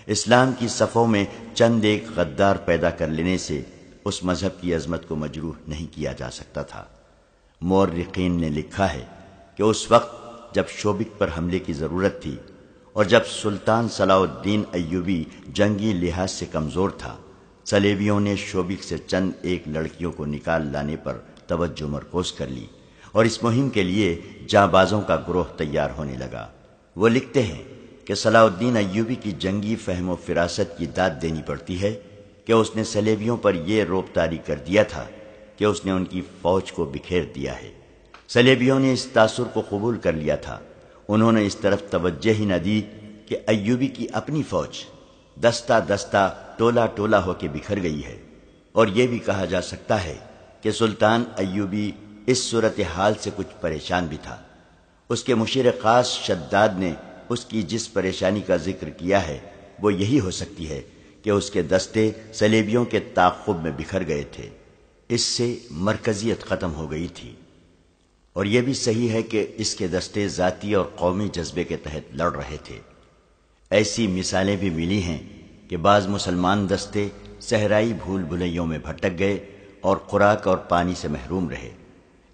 اسلام کی صفوں میں چند ایک غدار پیدا کر لینے سے اس مذہب کی عظمت کو مجروح نہیں کیا جا سکتا تھا۔ مورخین نے لکھا ہے کہ اس وقت جب شوبک پر حملے کی ضرورت تھی اور جب سلطان صلاح الدین ایوبی جنگی لحاظ سے کمزور تھا، صلیبیوں نے شوبک سے چند ایک لڑکیوں کو نکال لانے پر توجہ مرکوز کر لی اور اس مہم کے لیے جانبازوں کا گروہ تیار ہونے لگا۔ وہ لکھتے ہیں کہ صلاح الدین ایوبی کی جنگی فہم و فراست کی داد دینی پڑتی ہے کہ اس نے صلیبیوں پر یہ رعب طاری کر دیا تھا کہ اس نے ان کی فوج کو بکھیر دیا ہے۔ صلیبیوں نے اس تاثر کو قبول کر لیا تھا۔ انہوں نے اس طرف توجہ ہی نہ دی کہ ایوبی کی اپنی فوج دستہ دستہ ٹولہ ٹولہ ہو کے بکھر گئی ہے، اور یہ بھی کہا جا سکتا ہے کہ سلطان ایوبی اس صورتحال سے کچھ پریشان بھی تھا۔ اس کے مشیر خاص شداد نے اس کی جس پریشانی کا ذکر کیا ہے وہ یہی ہو سکتی ہے کہ اس کے دستے صلیبیوں کے تعاقب میں بکھر گئے تھے۔ اس سے مرکزیت ختم ہو گئی تھی، اور یہ بھی صحیح ہے کہ اس کے دستے ذاتی اور قومی جذبے کے تحت لڑ رہے تھے۔ ایسی مثالیں بھی ملی ہیں کہ بعض مسلمان دستے صحرائی بھول بھلیوں میں بھٹک گئے اور خوراک اور پانی سے محروم رہے،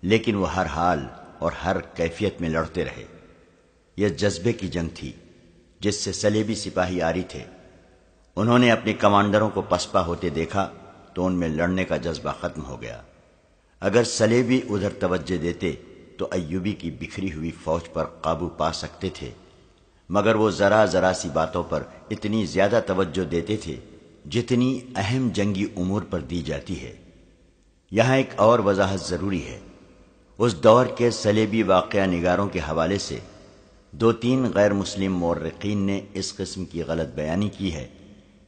لیکن وہ ہر حال اور ہر کیفیت میں لڑتے رہے۔ یہ جذبے کی جنگ تھی جس سے صلیبی سپاہی آری تھے۔ انہوں نے اپنے کمانڈروں کو پسپا ہوتے دیکھا تو ان میں لڑنے کا جذبہ ختم ہو گیا۔ اگر صلیبی ادھر توجہ دیتے تو ایوبی کی بکھری ہوئی فوج پر قابو پا سکتے تھے، مگر وہ ذرا ذرا سی باتوں پر اتنی زیادہ توجہ دیتے تھے جتنی اہم جنگی امور پر دی جاتی ہے۔ یہاں ایک اور وضاحت ضروری ہے۔ اس دور کے صلیبی واقعہ نگاروں کے حوالے سے 2-3 غیر مسلم مورخین نے اس قسم کی غلط بیانی کی ہے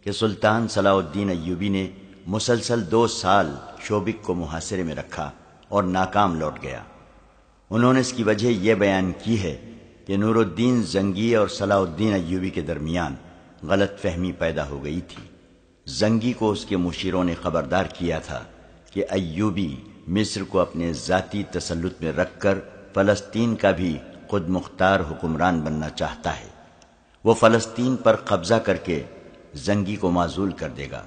کہ سلطان صلاح الدین ایوبی نے مسلسل 2 سال شوبک کو محاصرے میں رکھا اور ناکام لوٹ گیا۔ انہوں نے اس کی وجہ یہ بیان کی ہے کہ نور الدین زنگی اور صلاح الدین ایوبی کے درمیان غلط فہمی پیدا ہو گئی تھی۔ زنگی کو اس کے مشیروں نے خبردار کیا تھا کہ ایوبی مصر کو اپنے ذاتی تسلط میں رکھ کر فلسطین کا بھی خود مختار حکمران بننا چاہتا ہے۔ وہ فلسطین پر قبضہ کر کے زنگی کو معزول کر دے گا۔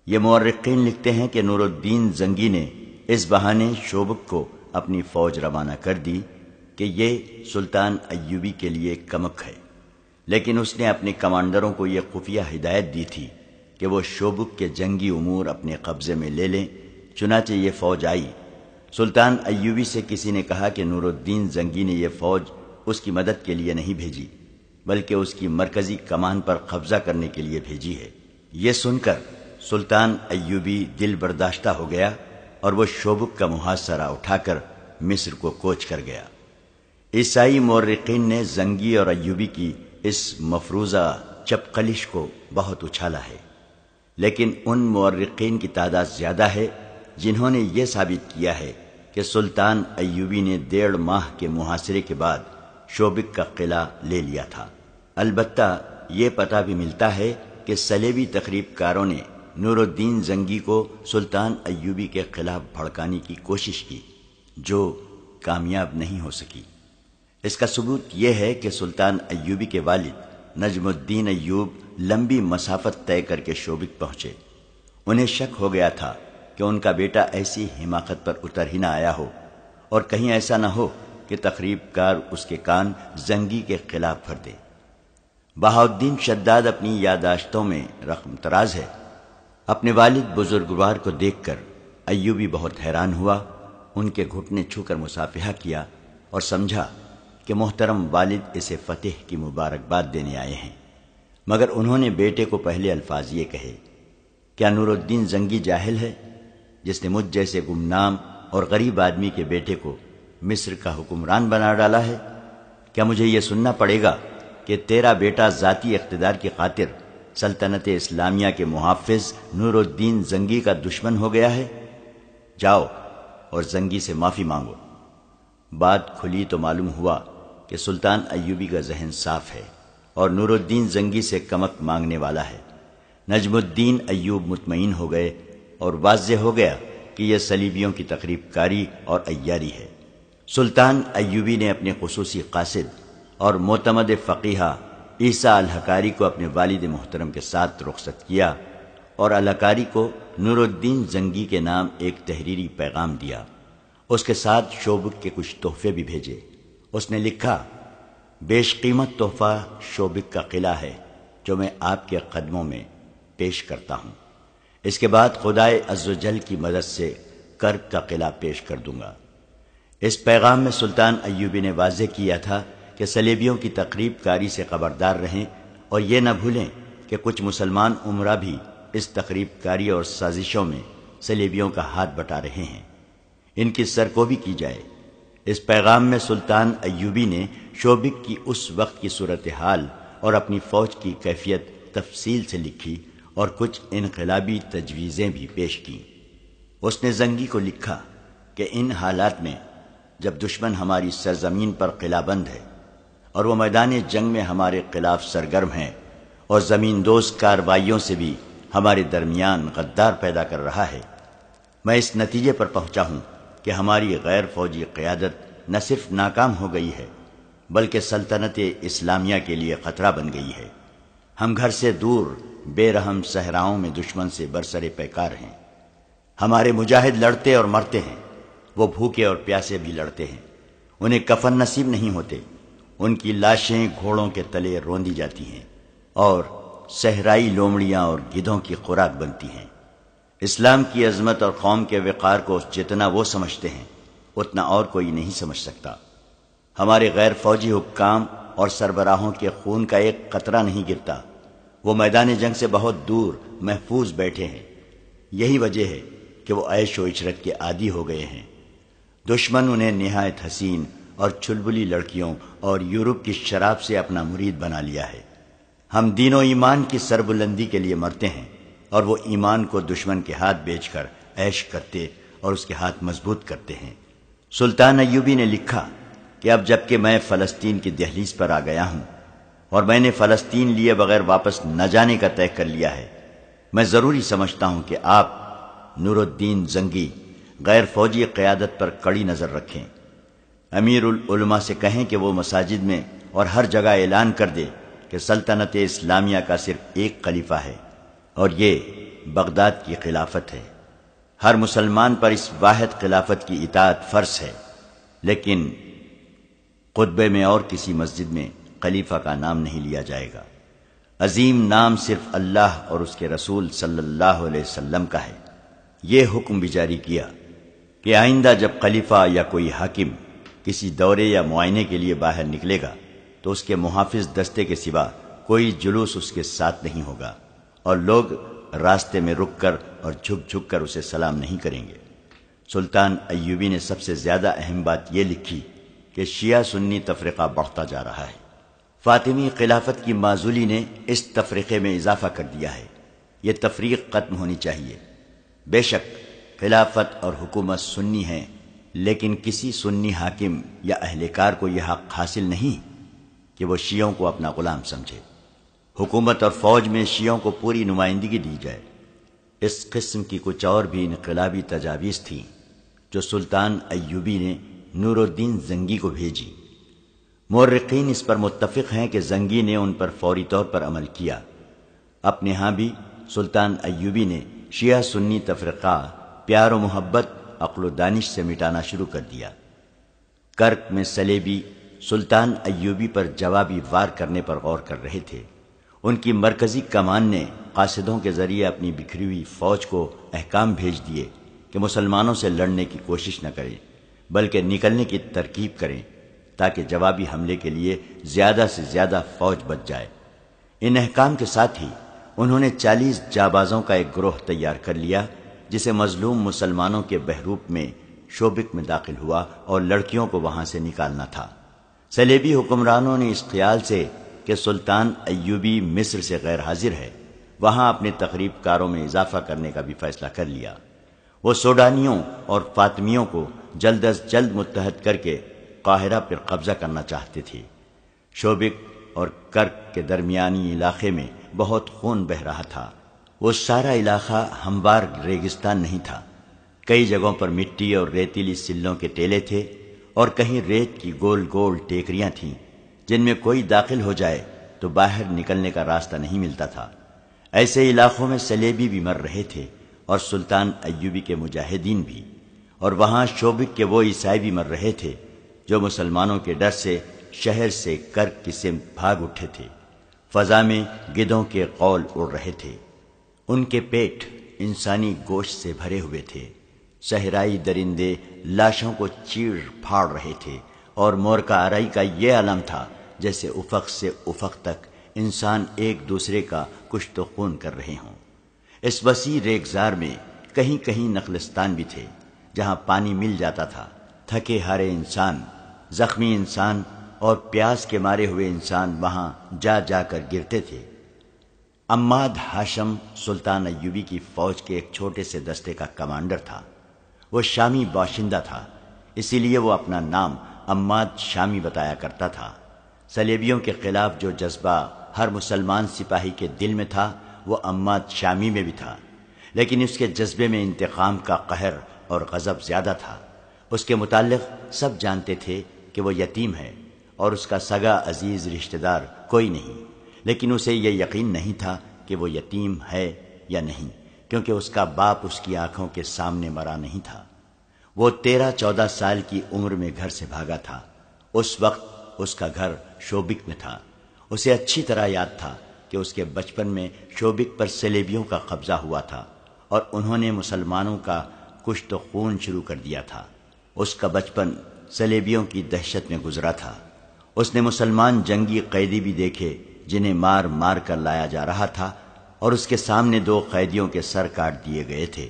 یہ مورخین لکھتے ہیں کہ نور الدین زنگی نے اس بہانے شوبک کو اپنی فوج روانہ کر دی کہ یہ سلطان ایوبی کے لیے کمک ہے، لیکن اس نے اپنے کمانڈروں کو یہ خفیہ ہدایت دی تھی کہ وہ شوبک کے جنگی امور اپنے قبضے میں لے لیں۔ چنانچہ یہ فوج آئی۔ سلطان ایوبی سے کسی نے کہا کہ نور الدین زنگی نے یہ فوج اس کی مدد کے لیے نہیں بھیجی، بلکہ اس کی مرکزی کمان پر قبضہ کرنے کے لیے بھیجی ہے۔ یہ سن کر سلطان ایوبی دل برداشتہ ہو گیا اور وہ شوبک کا محاصرہ اٹھا کر مصر کو کوچ کر گیا۔ عیسائی مورخین نے زنگی اور ایوبی کی اس مفروضہ چپقلش کو بہت اچھالا ہے، لیکن ان مورخین کی تعداد زیادہ ہے جنہوں نے یہ ثابت کیا ہے کہ سلطان ایوبی نے 1.5 ماہ کے محاصرے کے بعد شوبک کا قلعہ لے لیا تھا۔ البتہ یہ پتہ بھی ملتا ہے کہ صلیبی تخریب کاروں نے نور الدین زنگی کو سلطان ایوبی کے خلاف بھڑکانے کی کوشش کی، جو کامیاب نہیں ہو سکی۔ اس کا ثبوت یہ ہے کہ سلطان ایوبی کے والد نجم الدین ایوب لمبی مسافت طے کر کے شوبک پہنچے۔ انہیں شک ہو گیا تھا کہ ان کا بیٹا ایسی حماقت پر اتر ہی نہ آیا ہو، اور کہیں ایسا نہ ہو کہ تخریب کار اس کے کان زنگی کے خلاف بھر دے۔ بہاؤالدین شداد اپنی یادداشتوں میں رقم تراز ہے۔ اپنے والد بزرگوار کو دیکھ کر ایوبی بہت حیران ہوا، ان کے گھٹنے چھو کر مصافحہ کیا اور سمجھا کہ محترم والد اسے فتح کی مبارکباد دینے آئے ہیں، مگر انہوں نے بیٹے کو پہلے الفاظ یہ کہے، کیا نور الدین زنگی جاہل ہے جس نے مجھ جیسے گمنام اور غریب آدمی کے بیٹے کو مصر کا حکمران بنا ڈالا ہے؟ کیا مجھے یہ سننا پڑے گا کہ تیرا بیٹا ذاتی اقتدار کی خاطر سلطنت اسلامیہ کے محافظ نور الدین زنگی کا دشمن ہو گیا ہے؟ جاؤ اور زنگی سے معافی مانگو۔ بات کھلی تو معلوم ہوا کہ سلطان ایوبی کا ذہن صاف ہے اور نور الدین زنگی سے کمک مانگنے والا ہے۔ نجم الدین ایوب مطمئن ہو گئے اور واضح ہو گیا کہ یہ صلیبیوں کی تخریب کاری اور عیاری ہے۔ سلطان ایوبی نے اپنے خصوصی قاصد اور معتمد فقیہ عیسیٰ الحکاری کو اپنے والد محترم کے ساتھ رخصت کیا اور الحکاری کو نور الدین زنگی کے نام ایک تحریری پیغام دیا۔ اس کے ساتھ شوبک کے کچھ تحفے بھی بھیجے۔ اس نے لکھا، بیش قیمت تحفہ شوبک کا قلعہ ہے جو میں آپ کے قدموں میں پیش کرتا ہوں۔ اس کے بعد خدائے عزوجل کی مدد سے کرک کا قلعہ پیش کر دوں گا۔ اس پیغام میں سلطان ایوبی نے واضح کیا تھا کہ صلیبیوں کی تخریب کاری سے خبردار رہیں اور یہ نہ بھولیں کہ کچھ مسلمان امراء بھی اس تخریب کاری اور سازشوں میں صلیبیوں کا ہاتھ بٹا رہے ہیں، ان کی سرکوبی کی جائے۔ اس پیغام میں سلطان ایوبی نے شوبک کی اس وقت کی صورتحال اور اپنی فوج کی کیفیت تفصیل سے لکھی اور کچھ انقلابی تجویزیں بھی پیش کیں۔ اس نے زنگی کو لکھا کہ ان حالات میں جب دشمن ہماری سرزمین پر قلعہ بند ہے اور وہ میدان جنگ میں ہمارے خلاف سرگرم ہیں اور زمین دوز کارروائیوں سے بھی ہمارے درمیان غدار پیدا کر رہا ہے، میں اس نتیجے پر پہنچا ہوں کہ ہماری غیر فوجی قیادت نہ صرف ناکام ہو گئی ہے بلکہ سلطنت اسلامیہ کے لیے خطرہ بن گئی ہے۔ ہم گھر سے دور بے رحم صحراؤں میں دشمن سے برسر پیکار ہیں۔ ہمارے مجاہد لڑتے اور مرتے ہیں، وہ بھوکے اور پیاسے بھی لڑتے ہیں، انہیں کفن نصیب نہیں ہوتے، ان کی لاشیں گھوڑوں کے تلے روندی جاتی ہیں اور صحرائی لومڑیاں اور گدھوں کی خوراک بنتی ہیں۔ اسلام کی عظمت اور قوم کے وقار کو جتنا وہ سمجھتے ہیں اتنا اور کوئی نہیں سمجھ سکتا۔ ہمارے غیر فوجی حکام اور سربراہوں کے خون کا ایک قطرہ نہیں گرتا، وہ میدان جنگ سے بہت دور محفوظ بیٹھے ہیں۔ یہی وجہ ہے کہ وہ عیش و عشرت کے عادی ہو گئے ہیں۔ دشمن انہیں نہایت حسین اور چھلبلی لڑکیوں اور یورپ کی شراب سے اپنا مرید بنا لیا ہے۔ ہم دین و ایمان کی سربلندی کے لیے مرتے ہیں اور وہ ایمان کو دشمن کے ہاتھ بیچ کر عیش کرتے اور اس کے ہاتھ مضبوط کرتے ہیں۔ سلطان ایوبی نے لکھا کہ اب جب کہ میں فلسطین کی دہلیز پر آ گیا ہوں اور میں نے فلسطین لیے بغیر واپس نہ جانے کا طے کر لیا ہے، میں ضروری سمجھتا ہوں کہ آپ نور الدین زنگی غیر فوجی قیادت پر کڑی نظر رکھیں۔ امیر العلماء سے کہیں کہ وہ مساجد میں اور ہر جگہ اعلان کر دے کہ سلطنت اسلامیہ کا صرف ایک خلیفہ ہے اور یہ بغداد کی خلافت ہے۔ ہر مسلمان پر اس واحد خلافت کی اطاعت فرض ہے، لیکن خطبے میں اور کسی مسجد میں خلیفہ کا نام نہیں لیا جائے گا۔ عظیم نام صرف اللہ اور اس کے رسول صلی اللہ علیہ وسلم کا ہے۔ یہ حکم بھی جاری کیا کہ آئندہ جب خلیفہ یا کوئی حاکم کسی دورے یا معائنے کے لیے باہر نکلے گا تو اس کے محافظ دستے کے سوا کوئی جلوس اس کے ساتھ نہیں ہوگا، اور لوگ راستے میں رک کر اور جھک جھک کر اسے سلام نہیں کریں گے۔ سلطان ایوبی نے سب سے زیادہ اہم بات یہ لکھی کہ شیعہ سنی تفرقہ بڑھتا جا رہا ہے۔ فاطمی خلافت کی معزولی نے اس تفرقے میں اضافہ کر دیا ہے۔ یہ تفریق ختم ہونی چاہیے۔ بے شک خلافت اور حکومت سنی ہیں، لیکن کسی سنی حاکم یا اہلکار کو یہ حق حاصل نہیں کہ وہ شیعوں کو اپنا غلام سمجھے۔ حکومت اور فوج میں شیعوں کو پوری نمائندگی دی جائے۔ اس قسم کی کچھ اور بھی انقلابی تجاویز تھیں جو سلطان ایوبی نے نور الدین زنگی کو بھیجی۔ مورخین اس پر متفق ہیں کہ زنگی نے ان پر فوری طور پر عمل کیا۔ اپنے ہاں بھی سلطان ایوبی نے شیعہ سنی تفرقہ پیار و محبت، عقل و دانش سے مٹانا شروع کر دیا۔ کرک میں سلیبی سلطان ایوبی پر جوابی وار کرنے پر غور کر رہے تھے۔ ان کی مرکزی کمان نے قاصدوں کے ذریعے اپنی بکھری ہوئی فوج کو احکام بھیج دیے کہ مسلمانوں سے لڑنے کی کوشش نہ کریں، بلکہ نکلنے کی ترکیب کریں تاکہ جوابی حملے کے لیے زیادہ سے زیادہ فوج بچ جائے۔ ان احکام کے ساتھ ہی انہوں نے 40 جابازوں کا ایک گروہ تیار کر لیا جسے مظلوم مسلمانوں کے بحروپ میں شوبک میں داخل ہوا اور لڑکیوں کو وہاں سے نکالنا تھا۔ صلیبی حکمرانوں نے اس خیال سے کہ سلطان ایوبی مصر سے غیر حاضر ہے، وہاں اپنے تقریب کاروں میں اضافہ کرنے کا بھی فیصلہ کر لیا۔ وہ سوڈانیوں اور فاطمیوں کو جلد از جلد متحد کر کے قاہرہ پر قبضہ کرنا چاہتے تھے۔ شوبک اور کرک کے درمیانی علاقے میں بہت خون بہہ رہا تھا۔ وہ سارا علاقہ ہموار ریگستان نہیں تھا۔ کئی جگہوں پر مٹی اور ریتیلی سلوں کے ٹیلے تھے اور کہیں ریت کی گول گول ٹیکریاں تھیں جن میں کوئی داخل ہو جائے تو باہر نکلنے کا راستہ نہیں ملتا تھا۔ ایسے علاقوں میں سلیبی بھی مر رہے تھے اور سلطان ایوبی کے مجاہدین بھی، اور وہاں شوبک کے وہ عیسائی بھی مر رہے تھے جو مسلمانوں کے ڈر سے شہر سے کرک کی سمت بھاگ اٹھے تھے۔ فضا میں گدھوں کے قول اڑ رہے تھے، ان کے پیٹ انسانی گوشت سے بھرے ہوئے تھے۔ صحرائی درندے لاشوں کو چیڑ پھاڑ رہے تھے اور مورکہ آرائی کا یہ عالم تھا جیسے افق سے افق تک انسان ایک دوسرے کا کشت و خون کر رہے ہوں۔ اس وسیع ریگزار میں کہیں کہیں نخلستان بھی تھے جہاں پانی مل جاتا تھا۔ تھکے ہارے انسان، زخمی انسان اور پیاس کے مارے ہوئے انسان وہاں جا جا کر گرتے تھے۔ عماد ہاشم سلطان ایوبی کی فوج کے ایک چھوٹے سے دستے کا کمانڈر تھا۔ وہ شامی باشندہ تھا، اسی لیے وہ اپنا نام عماد شامی بتایا کرتا تھا۔ صلیبیوں کے خلاف جو جذبہ ہر مسلمان سپاہی کے دل میں تھا وہ عماد شامی میں بھی تھا، لیکن اس کے جذبے میں انتقام کا قہر اور غضب زیادہ تھا۔ اس کے متعلق سب جانتے تھے کہ وہ یتیم ہے اور اس کا سگا عزیز رشتہ دار کوئی نہیں، لیکن اسے یہ یقین نہیں تھا کہ وہ یتیم ہے یا نہیں، کیونکہ اس کا باپ اس کی آنکھوں کے سامنے مرا نہیں تھا۔ وہ 13-14 سال کی عمر میں گھر سے بھاگا تھا۔ اس وقت اس کا گھر شوبک میں تھا۔ اسے اچھی طرح یاد تھا کہ اس کے بچپن میں شوبک پر صلیبیوں کا قبضہ ہوا تھا اور انہوں نے مسلمانوں کا کشت و خون شروع کر دیا تھا۔ اس کا بچپن صلیبیوں کی دہشت میں گزرا تھا۔ اس نے مسلمان جنگی قیدی بھی دیکھے جنہیں مار مار کر لایا جا رہا تھا، اور اس کے سامنے 2 قیدیوں کے سر کاٹ دیے گئے تھے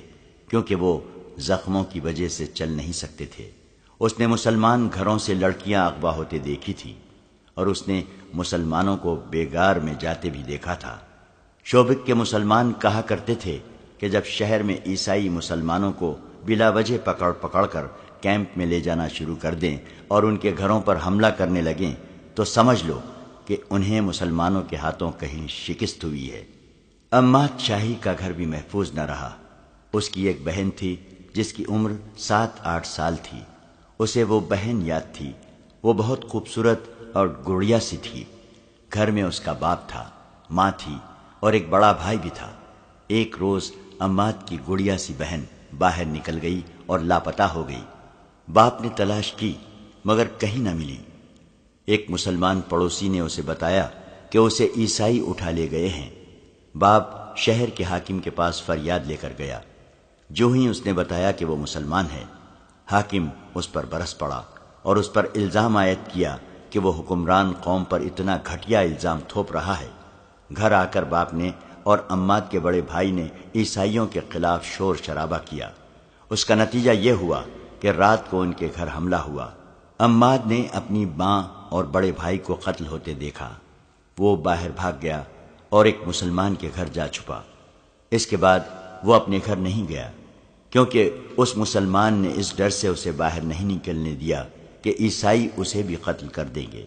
کیونکہ وہ زخموں کی وجہ سے چل نہیں سکتے تھے۔ اس نے مسلمان گھروں سے لڑکیاں اغوا ہوتے دیکھی تھی اور اس نے مسلمانوں کو بیگار میں جاتے بھی دیکھا تھا۔ شوبک کے مسلمان کہا کرتے تھے کہ جب شہر میں عیسائی مسلمانوں کو بلا وجہ پکڑ پکڑ کر کیمپ میں لے جانا شروع کر دیں اور ان کے گھروں پر حملہ کرنے لگیں تو سمجھ لو کہ انہیں مسلمانوں کے ہاتھوں کہیں شکست ہوئی ہے۔ عماد شاہی کا گھر بھی محفوظ نہ رہا۔ اس کی ایک بہن تھی جس کی عمر 7-8 سال تھی۔ اسے وہ بہن یاد تھی۔ وہ بہت خوبصورت اور گڑیا سی تھی۔ گھر میں اس کا باپ تھا، ماں تھی اور ایک بڑا بھائی بھی تھا۔ ایک روز عماد کی گڑیا سی بہن باہر نکل گئی اور لاپتہ ہو گئی۔ باپ نے تلاش کی مگر کہیں نہ ملی۔ ایک مسلمان پڑوسی نے اسے بتایا کہ اسے عیسائی اٹھا لے گئے ہیں۔ باپ شہر کے حاکم کے پاس فریاد لے کر گیا۔ جو ہی اس نے بتایا کہ وہ مسلمان ہے، حاکم اس پر برس پڑا اور اس پر الزام عائد کیا کہ وہ حکمران قوم پر اتنا گھٹیا الزام تھوپ رہا ہے۔ گھر آ کر باپ نے اور عماد کے بڑے بھائی نے عیسائیوں کے خلاف شور شرابہ کیا۔ اس کا نتیجہ یہ ہوا کہ رات کو ان کے گھر حملہ ہوا۔ عماد نے اپنی ماں اور بڑے بھائی کو قتل ہوتے دیکھا۔ وہ باہر بھاگ گیا اور ایک مسلمان کے گھر جا چھپا۔ اس کے بعد وہ اپنے گھر نہیں گیا، کیونکہ اس مسلمان نے اس ڈر سے اسے باہر نہیں نکلنے دیا کہ عیسائی اسے بھی قتل کر دیں گے۔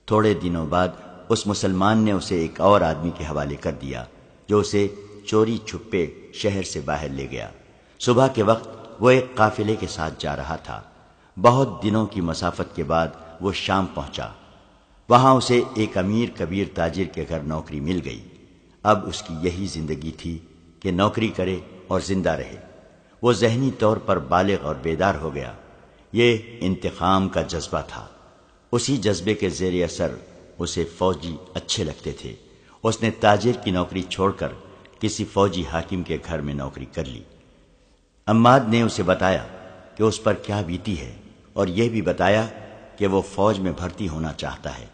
تھوڑے دنوں بعد اس مسلمان نے اسے ایک اور آدمی کے حوالے کر دیا جو اسے چوری چھپے شہر سے باہر لے گیا۔ صبح کے وقت وہ ایک قافلے کے ساتھ جا رہا تھا۔ بہت دنوں کی مسافت کے بعد وہ شام پہنچا۔ وہاں اسے ایک امیر کبیر تاجر کے گھر نوکری مل گئی۔ اب اس کی یہی زندگی تھی کہ نوکری کرے اور زندہ رہے۔ وہ ذہنی طور پر بالغ اور بیدار ہو گیا۔ یہ انتقام کا جذبہ تھا۔ اسی جذبے کے زیر اثر اسے فوجی اچھے لگتے تھے۔ اس نے تاجر کی نوکری چھوڑ کر کسی فوجی حاکم کے گھر میں نوکری کر لی۔ عماد نے اسے بتایا کہ اس پر کیا بیتی ہے اور یہ بھی بتایا کہ وہ فوج میں بھرتی ہونا چاہتا ہے۔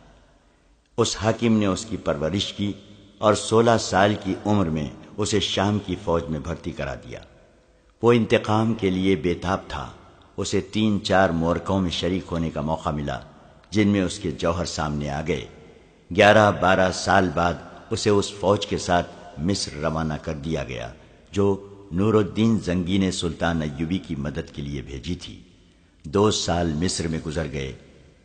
اس حاکم نے اس کی پرورش کی اور 16 سال کی عمر میں اسے شام کی فوج میں بھرتی کرا دیا۔ وہ انتقام کے لیے بے تاب تھا۔ اسے 3-4 معرکوں میں شریک ہونے کا موقع ملا جن میں اس کے جوہر سامنے آ گئے۔ 11-12 سال بعد اسے اس فوج کے ساتھ مصر روانہ کر دیا گیا جو نور الدین زنگی نے سلطان ایوبی کی مدد کے لیے بھیجی تھی۔ 2 سال مصر میں گزر گئے۔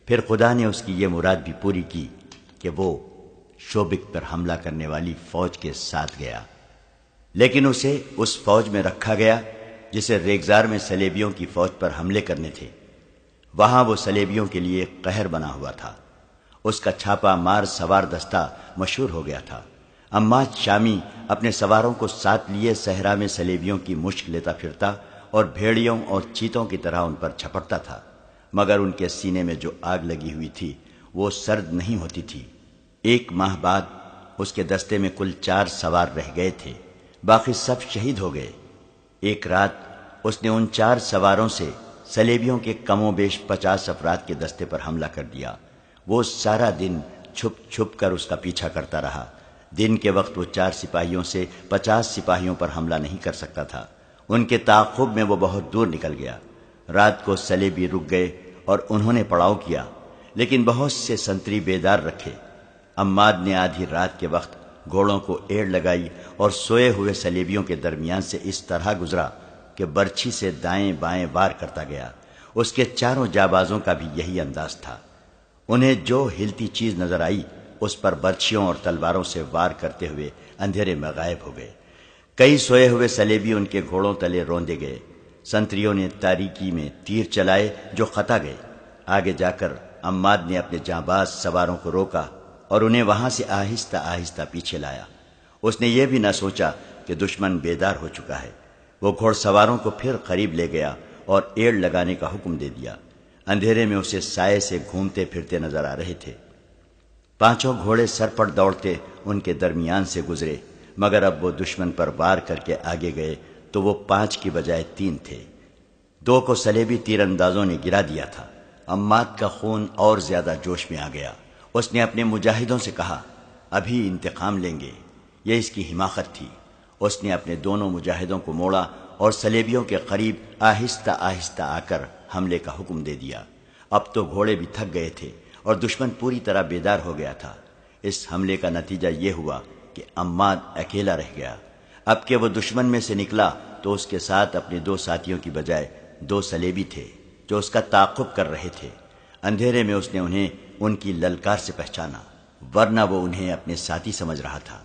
پھر خدا نے اس کی یہ مراد بھی پوری کی کہ وہ شوبک پر حملہ کرنے والی فوج کے ساتھ گیا، لیکن اسے اس فوج میں رکھا گیا جسے ریگزار میں صلیبیوں کی فوج پر حملے کرنے تھے۔ وہاں وہ صلیبیوں کے لیے قہر بنا ہوا تھا۔ اس کا چھاپا مار سوار دستہ مشہور ہو گیا تھا۔ عماد شامی اپنے سواروں کو ساتھ لیے صحرا میں صلیبیوں کی مشک لیتا پھرتا اور بھیڑیوں اور چیتوں کی طرح ان پر جھپٹتا تھا، مگر ان کے سینے میں جو آگ لگی ہوئی تھی وہ سرد نہیں ہوتی تھی۔ 1 ماہ بعد اس کے دستے میں کل 4 سوار رہ گئے تھے، باقی سب شہید ہو گئے۔ ایک رات اس نے ان 4 سواروں سے صلیبیوں کے کم و بیش 50 افراد کے دستے پر حملہ کر دیا۔ وہ سارا دن چھپ چھپ کر اس کا پیچھا کرتا رہا۔ دن کے وقت وہ 4 سپاہیوں سے 50 سپاہیوں پر حملہ نہیں کر سکتا تھا۔ ان کے تعاقب میں وہ بہت دور نکل گیا۔ رات کو صلیبی رک گئے اور انہوں نے پڑاؤ کیا، لیکن بہت سے سنتری بیدار رکھے۔ عماد نے آدھی رات کے وقت گھوڑوں کو ایڑ لگائی اور سوئے ہوئے صلیبیوں کے درمیان سے اس طرح گزرا کہ برچھی سے دائیں بائیں وار کرتا گیا۔ اس کے 4 جابازوں کا بھی یہی انداز تھا۔ انہیں جو ہلتی چیز نظر آئی اس پر برچھیوں اور تلواروں سے وار کرتے ہوئے اندھیرے میں غائب ہو گئے۔ کئی سوئے ہوئے صلیبی ان کے گھوڑوں تلے روندے گئے۔ سنتریوں نے تاریکی میں تیر چلائے جو خطا گئے۔ آگے جا کر عماد نے اپنے جانباز سواروں کو روکا اور انہیں وہاں سے آہستہ آہستہ پیچھے لایا۔ اس نے یہ بھی نہ سوچا کہ دشمن بیدار ہو چکا ہے۔ وہ گھوڑ سواروں کو پھر قریب لے گیا اور ایڑ لگانے کا حکم دے دیا۔ اندھیرے میں اسے سائے سے گھومتے پھرتے نظر آ رہے تھے۔ 5 گھوڑے سر پر دوڑتے ان کے درمیان سے گزرے، مگر اب وہ دشمن پر وار کر کے آگے گئے تو وہ 5 کی بجائے 3 تھے۔ 2 کو صلیبی تیر اندازوں نے گرا دیا تھا۔ عماد کا خون اور زیادہ جوش میں آ گیا۔ اس نے اپنے مجاہدوں سے کہا، ابھی انتقام لیں گے۔ یہ اس کی حماقت تھی۔ اس نے اپنے دونوں مجاہدوں کو موڑا اور صلیبیوں کے قریب آہستہ آہستہ آ کر حملے کا حکم دے دیا۔ اب تو گھوڑے بھی تھک گئے تھے اور دشمن پوری طرح بیدار ہو گیا تھا۔ اس حملے کا نتیجہ یہ ہوا کہ عماد اکیلا رہ گیا۔ اب کہ وہ دشمن میں سے نکلا تو اس کے ساتھ اپنے 2 ساتھیوں کی بجائے 2 صلیبی تھے جو اس کا تعاقب کر رہے تھے۔ اندھیرے میں اس نے انہیں ان کی للکار سے پہچانا، ورنہ وہ انہیں اپنے ساتھی سمجھ رہا تھا۔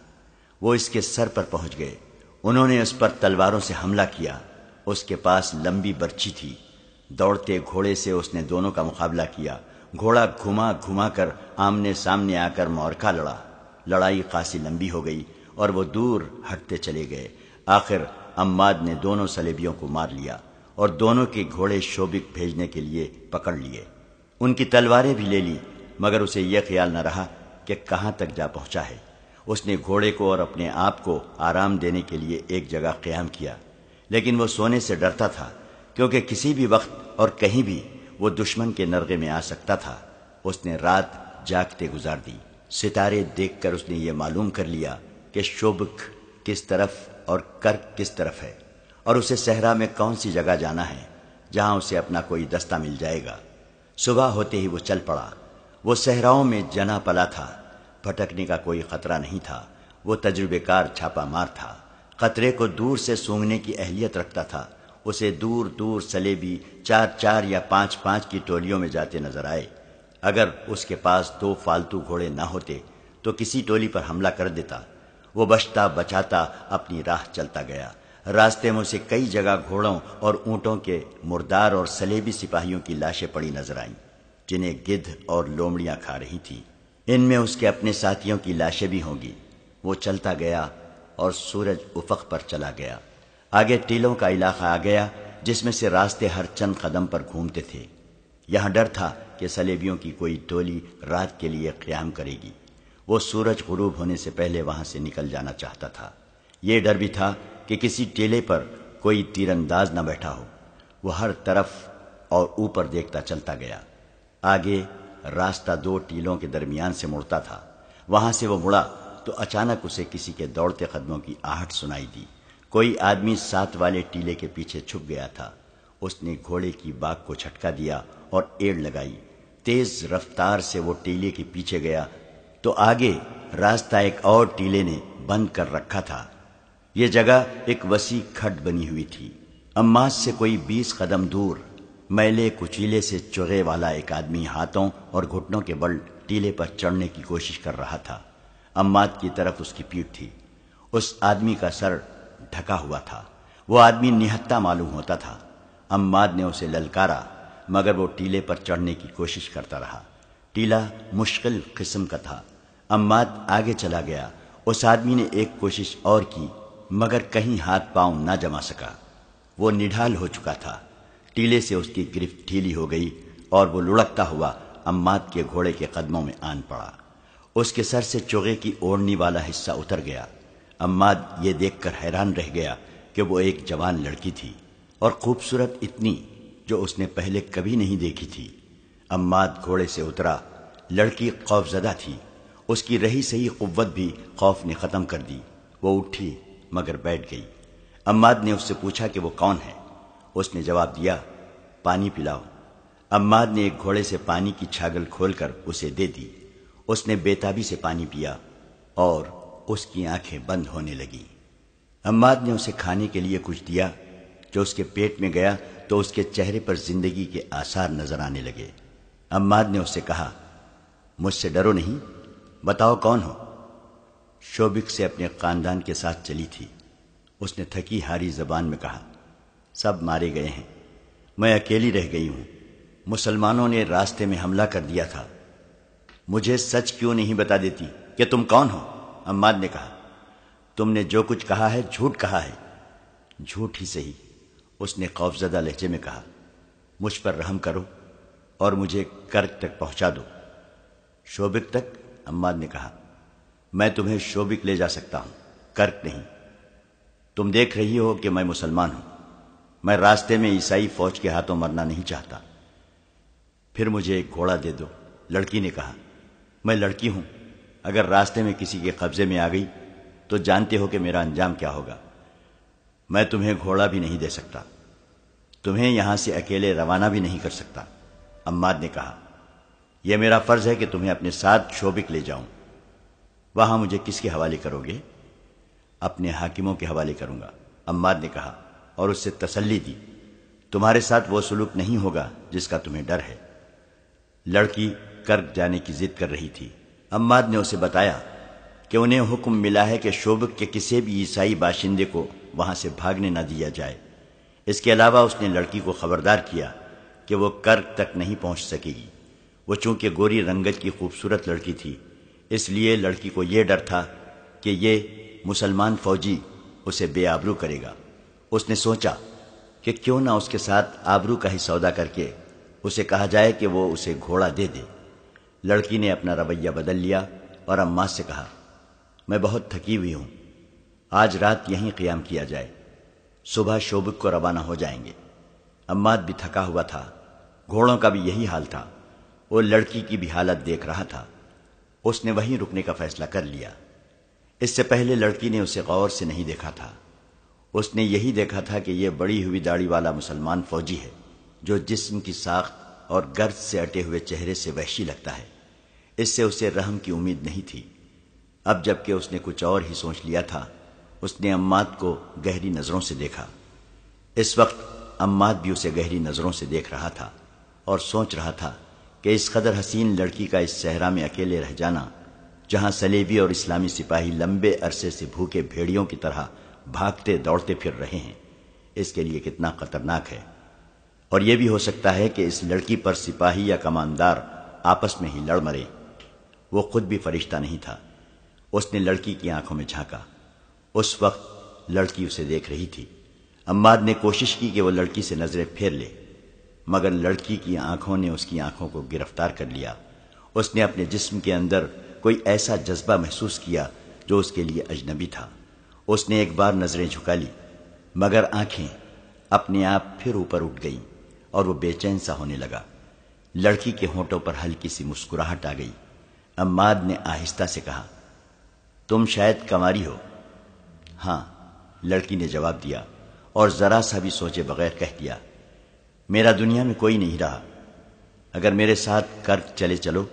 وہ اس کے سر پر پہنچ گئے۔ انہوں نے اس پر تلواروں سے حملہ کیا۔ اس کے پاس لمبی برچھی تھی۔ دوڑتے گھوڑے سے اس نے دونوں کا مقابلہ کیا۔ گھوڑا گھما گھما کر آمنے سامنے آ کر معرکہ لڑا۔ لڑائی خاصی لمبی ہو گئی اور وہ دور ہٹتے چلے گئے۔ آخر عماد نے دونوں صلیبیوں کو مار لیا اور دونوں کے گھوڑے شوبک بھیجنے کے لیے پکڑ لیے۔ ان کی تلواریں بھی لے لی، مگر اسے یہ خیال نہ رہا کہ کہاں تک جا پہنچا ہے۔ اس نے گھوڑے کو اور اپنے آپ کو آرام دینے کے لیے ایک جگہ قیام کیا، لیکن وہ سونے سے ڈرتا تھا، کیونکہ کسی بھی وقت اور کہیں بھی وہ دشمن کے نرغے میں آ سکتا تھا۔ اس نے رات جاگتے گزار دی۔ ستارے دیکھ کر اس نے یہ معلوم کر لیا کہ شوبک کس طرف اور کرک کس طرف ہے، اور اسے صحرا میں کون سی جگہ جانا ہے جہاں اسے اپنا کوئی دستہ مل جائے گا۔ صبح ہوتے ہی وہ چل پڑا۔ وہ صحراؤں میں جنا پلا تھا، بھٹکنے کا کوئی خطرہ نہیں تھا۔ وہ تجربے کار چھاپا مار تھا، خطرے کو دور سے سونگھنے کی اہلیت رکھتا تھا۔ اسے دور دور صلیبی 4-4 یا 5-5 کی ٹولیوں میں جاتے نظر آئے۔ اگر اس کے پاس 2 فالتو گھوڑے نہ ہوتے تو کسی ٹولی پر حملہ کر دیتا۔ وہ بچتا بچاتا اپنی راہ چلتا گیا۔ راستے میں اسے کئی جگہ گھوڑوں اور اونٹوں کے مردار اور صلیبی سپاہیوں کی لاشیں پڑی نظر آئیں، جنہیں گدھ اور لومڑیاں کھا رہی تھیں۔ ان میں اس کے اپنے ساتھیوں کی لاشیں بھی ہوں گی۔ وہ چلتا گیا اور سورج افق پر چلا گیا۔ آگے ٹیلوں کا علاقہ آ گیا، جس میں سے راستے ہر چند قدم پر گھومتے تھے۔ یہاں ڈر تھا کہ صلیبیوں کی کوئی ٹولی رات کے لیے قیام کرے گی۔ وہ سورج غروب ہونے سے پہلے وہاں سے نکل جانا چاہتا تھا۔ یہ ڈر بھی تھا کہ کسی ٹیلے پر کوئی تیر انداز نہ بیٹھا ہو۔ وہ ہر طرف اور اوپر دیکھتا چلتا گیا۔ آگے راستہ 2 ٹیلوں کے درمیان سے مڑتا تھا۔ وہاں سے وہ مڑا تو اچانک اسے کسی کے دوڑتے قدموں کی آہٹ سنائی دی۔ کوئی آدمی ساتھ والے ٹیلے کے پیچھے چھپ گیا تھا۔ اس نے گھوڑے کی باگ کو جھٹکا دیا اور ایڑ لگائی۔ تیز رفتار سے وہ ٹیلے کے پیچھے گیا تو آگے راستہ ایک اور ٹیلے نے بند کر رکھا تھا۔ یہ جگہ ایک وسیع کھڈ بنی ہوئی تھی۔ عماد سے کوئی 20 قدم دور میلے کچیلے سے چوغے والا ایک آدمی ہاتھوں اور گھٹنوں کے بل ٹیلے پر چڑھنے کی کوشش کر رہا تھا۔ عماد کی طرف اس کی پیٹھ تھی۔ اس آدمی کا سر ڈھکا ہوا تھا۔ وہ آدمی نہتہ معلوم ہوتا تھا۔ عماد نے اسے للکارا، مگر وہ ٹیلے پر چڑھنے کی کوشش کرتا رہا۔ ٹیلا مشکل قسم کا تھا۔ عماد آگے چلا گیا۔ اس آدمی نے ایک کوشش اور کی، مگر کہیں ہاتھ پاؤں نہ جما سکا۔ وہ نڈھال ہو چکا تھا۔ ٹیلے سے اس کی گرفت ڈھیلی ہو گئی اور وہ لڑکتا ہوا عماد کے گھوڑے کے قدموں میں آن پڑا۔ اس کے سر سے چوغے کی اوڑھنی والا حصہ اتر گیا۔ عماد یہ دیکھ کر حیران رہ گیا کہ وہ ایک جوان لڑکی تھی، اور خوبصورت اتنی جو اس نے پہلے کبھی نہیں دیکھی تھی۔ عماد گھوڑے سے اترا۔ لڑکی خوفزدہ تھی۔ اس کی رہی سہی قوت بھی خوف نے ختم کر دی۔ وہ اٹھی مگر بیٹھ گئی۔ عماد نے اس سے پوچھا کہ وہ کون ہے۔ اس نے جواب دیا، پانی پلاؤ۔ عماد نے ایک گھوڑے سے پانی کی چھاگل کھول کر اسے دے دی۔ اس نے بےتابی سے پانی پیا اور اس کی آنکھیں بند ہونے لگیں۔ عماد نے اسے کھانے کے لیے کچھ دیا۔ جو اس کے پیٹ میں گیا تو اس کے چہرے پر زندگی کے آثار نظر آنے لگے۔ عماد نے اس سے کہا، مجھ سے ڈرو نہیں، بتاؤ کون ہو؟ شوبک سے اپنے خاندان کے ساتھ چلی تھی۔ اس نے تھکی ہاری زبان میں کہا، سب مارے گئے ہیں، میں اکیلی رہ گئی ہوں۔ مسلمانوں نے راستے میں حملہ کر دیا تھا۔ مجھے سچ کیوں نہیں بتا دیتی کہ تم کون ہو؟ عماد نے کہا، تم نے جو کچھ کہا ہے جھوٹ کہا ہے۔ جھوٹ ہی صحیح، اس نے خوفزدہ لہجے میں کہا، مجھ پر رحم کرو اور مجھے کرک تک پہنچا دو۔ شوبک تک؟ عماد نے کہا، میں تمہیں شوبک لے جا سکتا ہوں، کرک نہیں۔ تم دیکھ رہی ہو کہ میں مسلمان ہوں۔ میں راستے میں عیسائی فوج کے ہاتھوں مرنا نہیں چاہتا۔ پھر مجھے ایک گھوڑا دے دو۔ لڑکی نے کہا، میں لڑکی ہوں، اگر راستے میں کسی کے قبضے میں آ گئی تو جانتے ہو کہ میرا انجام کیا ہوگا۔ میں تمہیں گھوڑا بھی نہیں دے سکتا، تمہیں یہاں سے اکیلے روانہ بھی نہیں کر سکتا۔ عماد نے کہا، یہ میرا فرض ہے کہ تمہیں اپنے ساتھ شوبک لے جاؤں۔ وہاں مجھے کس کے حوالے کرو گے؟ اپنے حاکموں کے حوالے کروں گا، عماد نے کہا، اور اس سے تسلی دی، تمہارے ساتھ وہ سلوک نہیں ہوگا جس کا تمہیں ڈر ہے۔ لڑکی کرک جانے کی ضد کر رہی تھی۔ عماد نے اسے بتایا کہ انہیں حکم ملا ہے کہ شوبک کے کسی بھی عیسائی باشندے کو وہاں سے بھاگنے نہ دیا جائے۔ اس کے علاوہ اس نے لڑکی کو خبردار کیا کہ وہ کرک تک نہیں پہنچ سکے گی۔ وہ چونکہ گوری رنگت کی خوبصورت لڑکی تھی، اس لیے لڑکی کو یہ ڈر تھا کہ یہ مسلمان فوجی اسے بے آبرو کرے گا۔ اس نے سوچا کہ کیوں نہ اس کے ساتھ آبرو کا ہی سودا کر کے اسے کہا جائے کہ وہ اسے گھوڑا دے دے۔ لڑکی نے اپنا رویہ بدل لیا اور عماد سے کہا، میں بہت تھکی ہوئی ہوں، آج رات یہیں قیام کیا جائے، صبح شوبک کو روانہ ہو جائیں گے۔ عماد بھی تھکا ہوا تھا، گھوڑوں کا بھی یہی حال تھا، وہ لڑکی کی بھی حالت دیکھ رہا تھا۔ اس نے وہیں رکنے کا فیصلہ کر لیا۔ اس سے پہلے لڑکی نے اسے غور سے نہیں دیکھا تھا۔ اس نے یہی دیکھا تھا کہ یہ بڑی ہوئی داڑھی والا مسلمان فوجی ہے جو جسم کی ساخت اور گرد سے اٹے ہوئے چہرے سے وحشی لگتا ہے۔ اس سے اسے رحم کی امید نہیں تھی۔ اب جب کہ اس نے کچھ اور ہی سوچ لیا تھا، اس نے عماد کو گہری نظروں سے دیکھا۔ اس وقت عماد بھی اسے گہری نظروں سے دیکھ رہا تھا اور سوچ رہا تھا کہ اس قدر حسین لڑکی کا اس صحرا میں اکیلے رہ جانا، جہاں صلیبی اور اسلامی سپاہی لمبے عرصے سے بھوکے بھیڑیوں کی طرح بھاگتے دوڑتے پھر رہے ہیں، اس کے لیے کتنا خطرناک ہے۔ اور یہ بھی ہو سکتا ہے کہ اس لڑکی پر سپاہی یا کماندار آپس میں ہی لڑ مرے۔ وہ خود بھی فرشتہ نہیں تھا۔ اس نے لڑکی کی آنکھوں میں جھانکا۔ اس وقت لڑکی اسے دیکھ رہی تھی۔ عماد نے کوشش کی کہ وہ لڑکی سے نظریں پھیر لے، مگر لڑکی کی آنکھوں نے اس کی آنکھوں کو گرفتار کر لیا۔ اس نے اپنے جسم کے اندر کوئی ایسا جذبہ محسوس کیا جو اس کے لیے اجنبی تھا۔ اس نے ایک بار نظریں جھکا لی، مگر آنکھیں اپنے آپ پھر اوپر اٹھ گئیں اور وہ بے چین سا ہونے لگا۔ لڑکی کے ہونٹوں پر ہلکی سی مسکراہٹ آ گئی۔ عماد نے آہستہ سے کہا، تم شاید کنواری ہو؟ ہاں، لڑکی نے جواب دیا اور ذرا سا بھی سوچے بغیر کہہ دیا، میرا دنیا میں کوئی نہیں رہا، اگر میرے ساتھ کرک چلے چلو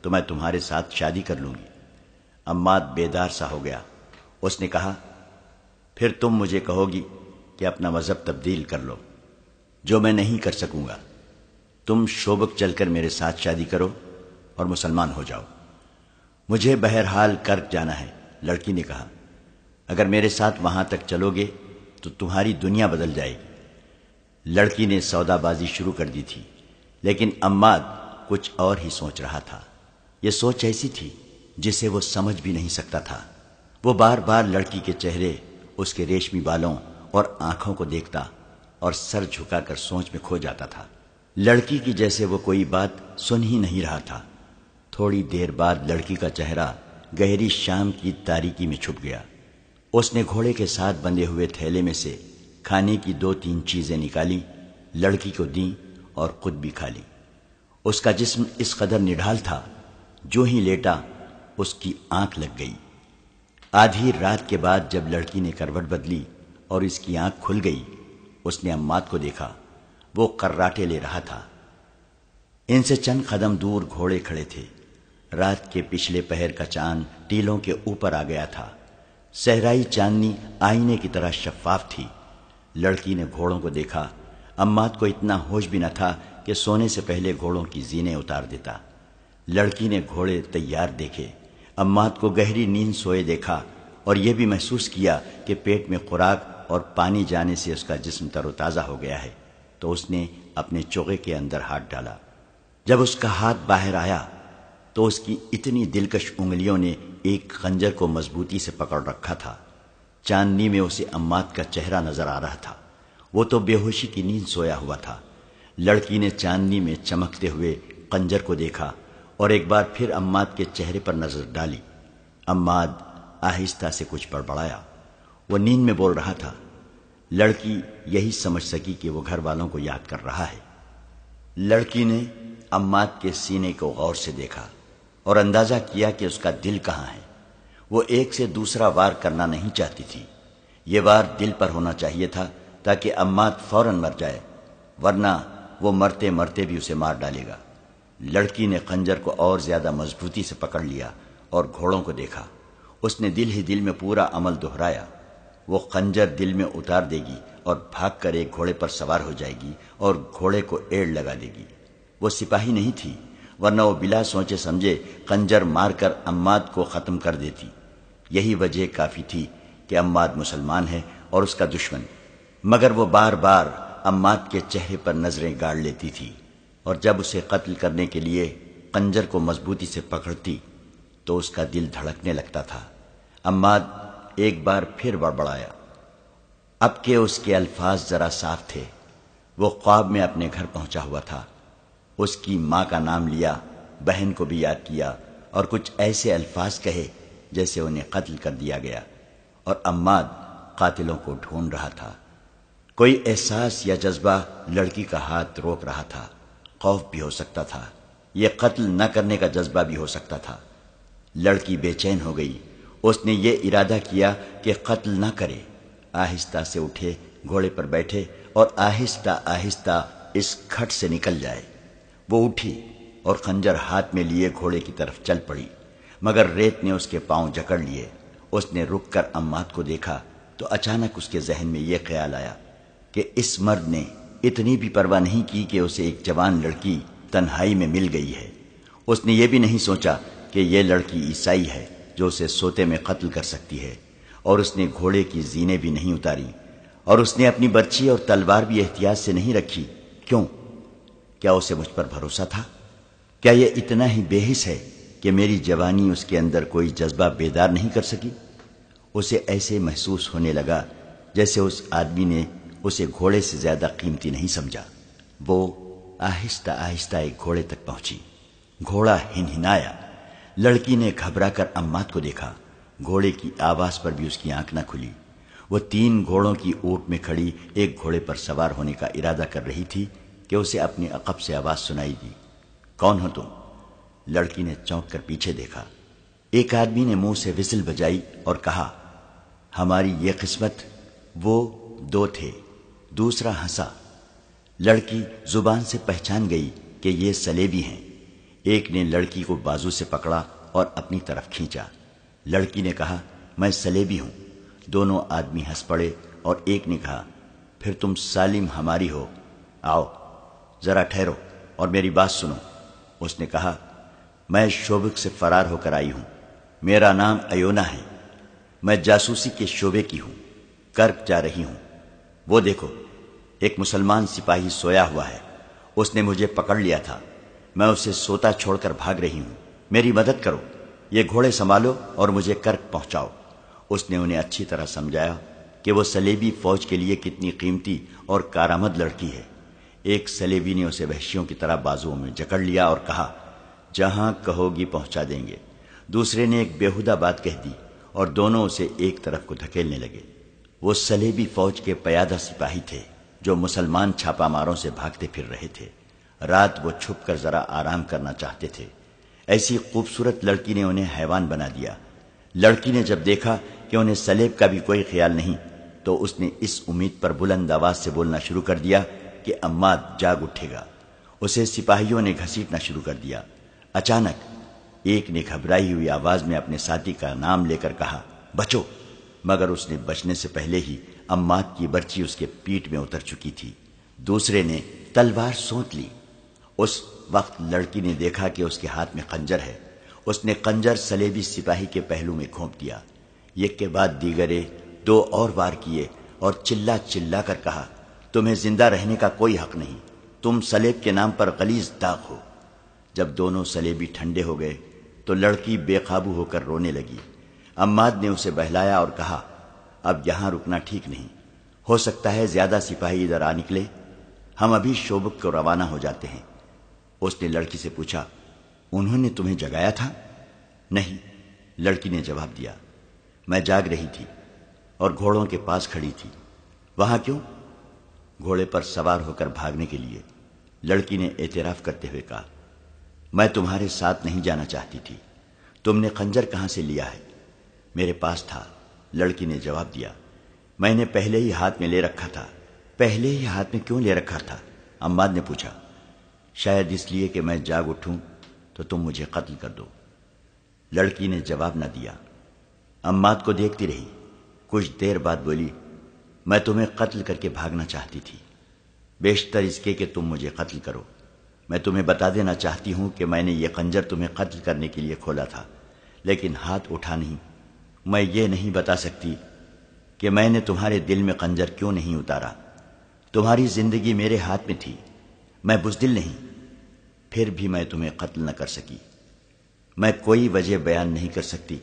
تو میں تمہارے ساتھ شادی کر لوں گی۔ عماد بیدار سا ہو گیا۔ اس نے کہا، پھر تم مجھے کہو گی کہ اپنا مذہب تبدیل کر لو، جو میں نہیں کر سکوں گا۔ تم شوبک چل کر میرے ساتھ شادی کرو اور مسلمان ہو جاؤ۔ مجھے بہرحال کرک جانا ہے، لڑکی نے کہا۔ اگر میرے ساتھ وہاں تک چلو گے تو تمہاری دنیا بدل جائے گی۔ لڑکی نے سودا بازی شروع کر دی تھی، لیکن عماد کچھ اور ہی سوچ رہا تھا۔ یہ سوچ ایسی تھی جسے وہ سمجھ بھی نہیں سکتا تھا۔ وہ بار بار لڑکی کے چہرے، اس کے ریشمی بالوں اور آنکھوں کو دیکھتا اور سر جھکا کر سوچ میں کھو جاتا تھا۔ لڑکی کی جیسے وہ کوئی بات سن ہی نہیں رہا تھا۔ تھوڑی دیر بعد لڑکی کا چہرہ گہری شام کی تاریکی میں چھپ گیا۔ اس نے گھوڑے کے ساتھ بندھے ہوئے تھیلے میں سے کھانے کی 2-3 چیزیں نکالی، لڑکی کو دیں اور خود بھی کھا لی۔ اس کا جسم اس قدر نڈھال تھا، جو ہی لیٹا اس کی آنکھ لگ گئی۔ آدھی رات کے بعد جب لڑکی نے کروٹ بدلی اور اس کی آنکھ کھل گئی، اس نے عماد کو دیکھا۔ وہ قراٹے لے رہا تھا۔ ان سے چند قدم دور گھوڑے کھڑے تھے۔ رات کے پچھلے پہر کا چاند ٹیلوں کے اوپر آ گیا تھا۔ صحرائی چاندنی آئینے کی طرح شفاف تھی۔ لڑکی نے گھوڑوں کو دیکھا۔ عماد کو اتنا ہوش بھی نہ تھا کہ سونے سے پہلے گھوڑوں کی زینیں اتار دیتا۔ لڑکی نے گھوڑے تیار دیکھے۔ عماد کو گہری نیند سوئے دیکھا اور یہ بھی محسوس کیا کہ پیٹ میں خوراک اور پانی جانے سے اس کا جسم تر و تازہ ہو گیا ہے، تو اس نے اپنے چوغے کے اندر ہاتھ ڈالا۔ جب اس کا ہاتھ باہر آیا تو اس کی اتنی دلکش انگلیوں نے ایک خنجر کو مضبوطی سے پکڑ رکھا تھا۔ چاندنی میں اسے عماد کا چہرہ نظر آ رہا تھا۔ وہ تو بے ہوشی کی نیند سویا ہوا تھا۔ لڑکی نے چاندنی میں چمکتے ہوئے خنجر کو دیکھا اور ایک بار پھر عماد کے چہرے پر نظر ڈالی۔ عماد آہستہ سے کچھ بڑبڑایا۔ وہ نیند میں بول رہا تھا۔ لڑکی یہی سمجھ سکی کہ وہ گھر والوں کو یاد کر رہا ہے۔ لڑکی نے عماد کے سینے کو غور سے دیکھا اور اندازہ کیا کہ اس کا دل کہاں ہے۔ وہ ایک سے دوسرا وار کرنا نہیں چاہتی تھی۔ یہ وار دل پر ہونا چاہیے تھا تاکہ عماد فوراً مر جائے، ورنہ وہ مرتے مرتے بھی اسے مار ڈالے گا۔ لڑکی نے خنجر کو اور زیادہ مضبوطی سے پکڑ لیا اور گھوڑوں کو دیکھا۔ اس نے دل ہی دل میں پورا عمل دہرایا۔ وہ خنجر دل میں اتار دے گی اور بھاگ کر ایک گھوڑے پر سوار ہو جائے گی اور گھوڑے کو ایڑ لگا دے گی۔ وہ سپاہی نہیں تھی، ورنہ وہ بلا سوچے سمجھے خنجر مار کر عماد کو ختم کر دیتی۔ یہی وجہ کافی تھی کہ عماد مسلمان ہے اور اس کا دشمن، مگر وہ بار بار عماد کے چہرے پر نظریں گاڑ لیتی تھی، اور جب اسے قتل کرنے کے لیے خنجر کو مضبوطی سے پکڑتی تو اس کا دل دھڑکنے لگتا تھا۔ عماد ایک بار پھر بڑبڑایا۔ اب کہ اس کے الفاظ ذرا صاف تھے، وہ خواب میں اپنے گھر پہنچا ہوا تھا۔ اس کی ماں کا نام لیا، بہن کو بھی یاد کیا اور کچھ ایسے الفاظ کہے جیسے انہیں قتل کر دیا گیا، اور عماد قاتلوں کو ڈھونڈ رہا تھا۔ کوئی احساس یا جذبہ لڑکی کا ہاتھ روک رہا تھا۔ خوف بھی ہو سکتا تھا، یہ قتل نہ کرنے کا جذبہ بھی ہو سکتا تھا۔ لڑکی بے چین ہو گئی۔ اس نے یہ ارادہ کیا کہ قتل نہ کرے، آہستہ سے اٹھے، گھوڑے پر بیٹھے اور آہستہ آہستہ اس کھٹ سے نکل جائے۔ وہ اٹھی اور خنجر ہاتھ میں لیے گھوڑے کی طرف چل پڑی، مگر ریت نے اس کے پاؤں جکڑ لیے۔ اس نے رک کر عماد کو دیکھا تو اچانک اس کے ذہن میں یہ خیال آیا کہ اس مرد نے اتنی بھی پرواہ نہیں کی کہ اسے ایک جوان لڑکی تنہائی میں مل گئی ہے۔ اس نے یہ بھی نہیں سوچا کہ یہ لڑکی عیسائی ہے جو اسے سوتے میں قتل کر سکتی ہے، اور اس نے گھوڑے کی زینیں بھی نہیں اتاری، اور اس نے اپنی برچی اور تلوار بھی احتیاط سے نہیں رکھی۔ کیوں؟ کیا اسے مجھ پر بھروسہ تھا؟ کیا یہ اتنا ہی بے حس ہے کہ میری جوانی اس کے اندر کوئی جذبہ بیدار نہیں کر سکی؟ اسے ایسے محسوس ہونے لگا جیسے اس آدمی نے اسے گھوڑے سے زیادہ قیمتی نہیں سمجھا۔ وہ آہستہ آہستہ ایک گھوڑے تک پہنچی۔ گھوڑا ہنہنایا۔ لڑکی نے گھبرا کر عماد کو دیکھا۔ گھوڑے کی آواز پر بھی اس کی آنکھ نہ کھلی۔ وہ 3 گھوڑوں کی اونٹ میں کھڑی ایک گھوڑے پر سوار ہونے کا ارادہ کر رہی تھی کہ اسے اپنے عقب سے آواز سنائی دی، کون ہو تم؟ لڑکی نے چونک کر پیچھے دیکھا۔ ایک آدمی نے منہ سے وسل بجائی اور کہا، ہماری یہ قسمت۔ وہ 2 تھے، دوسرا ہنسا۔ لڑکی زبان سے پہچان گئی کہ یہ سلیبی ہیں۔ ایک نے لڑکی کو بازو سے پکڑا اور اپنی طرف کھینچا۔ لڑکی نے کہا، میں سلیبی ہوں۔ دونوں آدمی ہنس پڑے اور ایک نے کہا، پھر تم سالم ہماری ہو۔ آؤ ذرا ٹھہرو اور میری بات سنو۔ اس نے کہا، میں شوبک سے فرار ہو کر آئی ہوں۔ میرا نام ایونا ہے۔ میں جاسوسی کے شعبے کی ہوں۔ کرک جا رہی ہوں۔ وہ دیکھو، ایک مسلمان سپاہی سویا ہوا ہے۔ اس نے مجھے پکڑ لیا تھا۔ میں اسے سوتا چھوڑ کر بھاگ رہی ہوں۔ میری مدد کرو۔ یہ گھوڑے سنبھالو اور مجھے کرک پہنچاؤ۔ اس نے انہیں اچھی طرح سمجھایا کہ وہ سلیبی فوج کے لیے کتنی قیمتی اور کارآمد لڑکی ہے۔ ایک سلیبی نے اسے وحشیوں کی طرح بازوؤں میں جکڑ لیا اور کہا، جہاں کہو گی پہنچا دیں گے۔ دوسرے نے ایک بیہودہ بات کہہ دی اور دونوں اسے ایک طرف کو دھکیلنے لگے۔ وہ سلیبی فوج کے پیادہ سپاہی تھے جو مسلمان چھاپا ماروں سے بھاگتے پھر رہے تھے۔ رات وہ چھپ کر ذرا آرام کرنا چاہتے تھے۔ ایسی خوبصورت لڑکی نے انہیں حیوان بنا دیا۔ لڑکی نے جب دیکھا کہ انہیں سلیب کا بھی کوئی خیال نہیں تو اس نے اس امید پر بلند آواز سے بولنا شروع کر دیا کہ عماد جاگ اٹھے گا۔ اسے سپاہیوں نے گھسیٹنا شروع کر دیا۔ اچانک ایک نے گھبرائی ہوئی آواز میں اپنے ساتھی کا نام لے کر کہا، بچو، مگر اس نے بچنے سے پہلے ہی عماد کی برچی اس کے پیٹھ میں اتر چکی تھی۔ دوسرے نے تلوار سونت لی۔ اس وقت لڑکی نے دیکھا کہ اس کے ہاتھ میں خنجر ہے۔ اس نے خنجر سلیبی سپاہی کے پہلو میں گھونپ دیا۔ ایک کے بعد دیگرے 2 اور وار کیے اور چلا چلا کر کہا، تمہیں زندہ رہنے کا کوئی حق نہیں۔ تم سلیب کے نام پر غلیظ داغ ہو۔ جب دونوں سلیبی ٹھنڈے ہو گئے تو لڑکی بے قابو ہو کر رونے لگی۔ عماد نے اسے بہلایا اور کہا، اب یہاں رکنا ٹھیک نہیں، ہو سکتا ہے زیادہ سپاہی ادھر آ نکلے، ہم ابھی شوبک کو روانہ ہو جاتے ہیں۔ اس نے لڑکی سے پوچھا، انہوں نے تمہیں جگایا تھا؟ نہیں، لڑکی نے جواب دیا، میں جاگ رہی تھی اور گھوڑوں کے پاس کھڑی تھی۔ وہاں کیوں؟ گھوڑے پر سوار ہو کر بھاگنے کے لیے، لڑکی نے اعتراف کرتے ہوئے کہا، میں تمہارے ساتھ نہیں جانا چاہتی تھی۔ تم نے خنجر کہاں سے لیا ہے؟ میرے پاس تھا، لڑکی نے جواب دیا، میں نے پہلے ہی ہاتھ میں لے رکھا تھا۔ پہلے ہی ہاتھ میں کیوں لے رکھا تھا؟ عماد نے پوچھا۔ شاید اس لیے کہ میں جاگ اٹھوں تو تم مجھے قتل کر دو۔ لڑکی نے جواب نہ دیا، عماد کو دیکھتی رہی۔ کچھ دیر بعد بولی، میں تمہیں قتل کر کے بھاگنا چاہتی تھی، بیشتر اس کے کہ تم مجھے قتل کرو۔ میں تمہیں بتا دینا چاہتی ہوں کہ میں نے یہ خنجر تمہیں قتل کرنے کے لیے کھولا تھا، لیکن ہاتھ اٹھا نہیں۔ میں یہ نہیں بتا سکتی کہ میں نے تمہارے دل میں خنجر کیوں نہیں اتارا۔ تمہاری زندگی میرے ہاتھ میں تھی، میں بزدل نہیں، پھر بھی میں تمہیں قتل نہ کر سکی۔ میں کوئی وجہ بیان نہیں کر سکتی،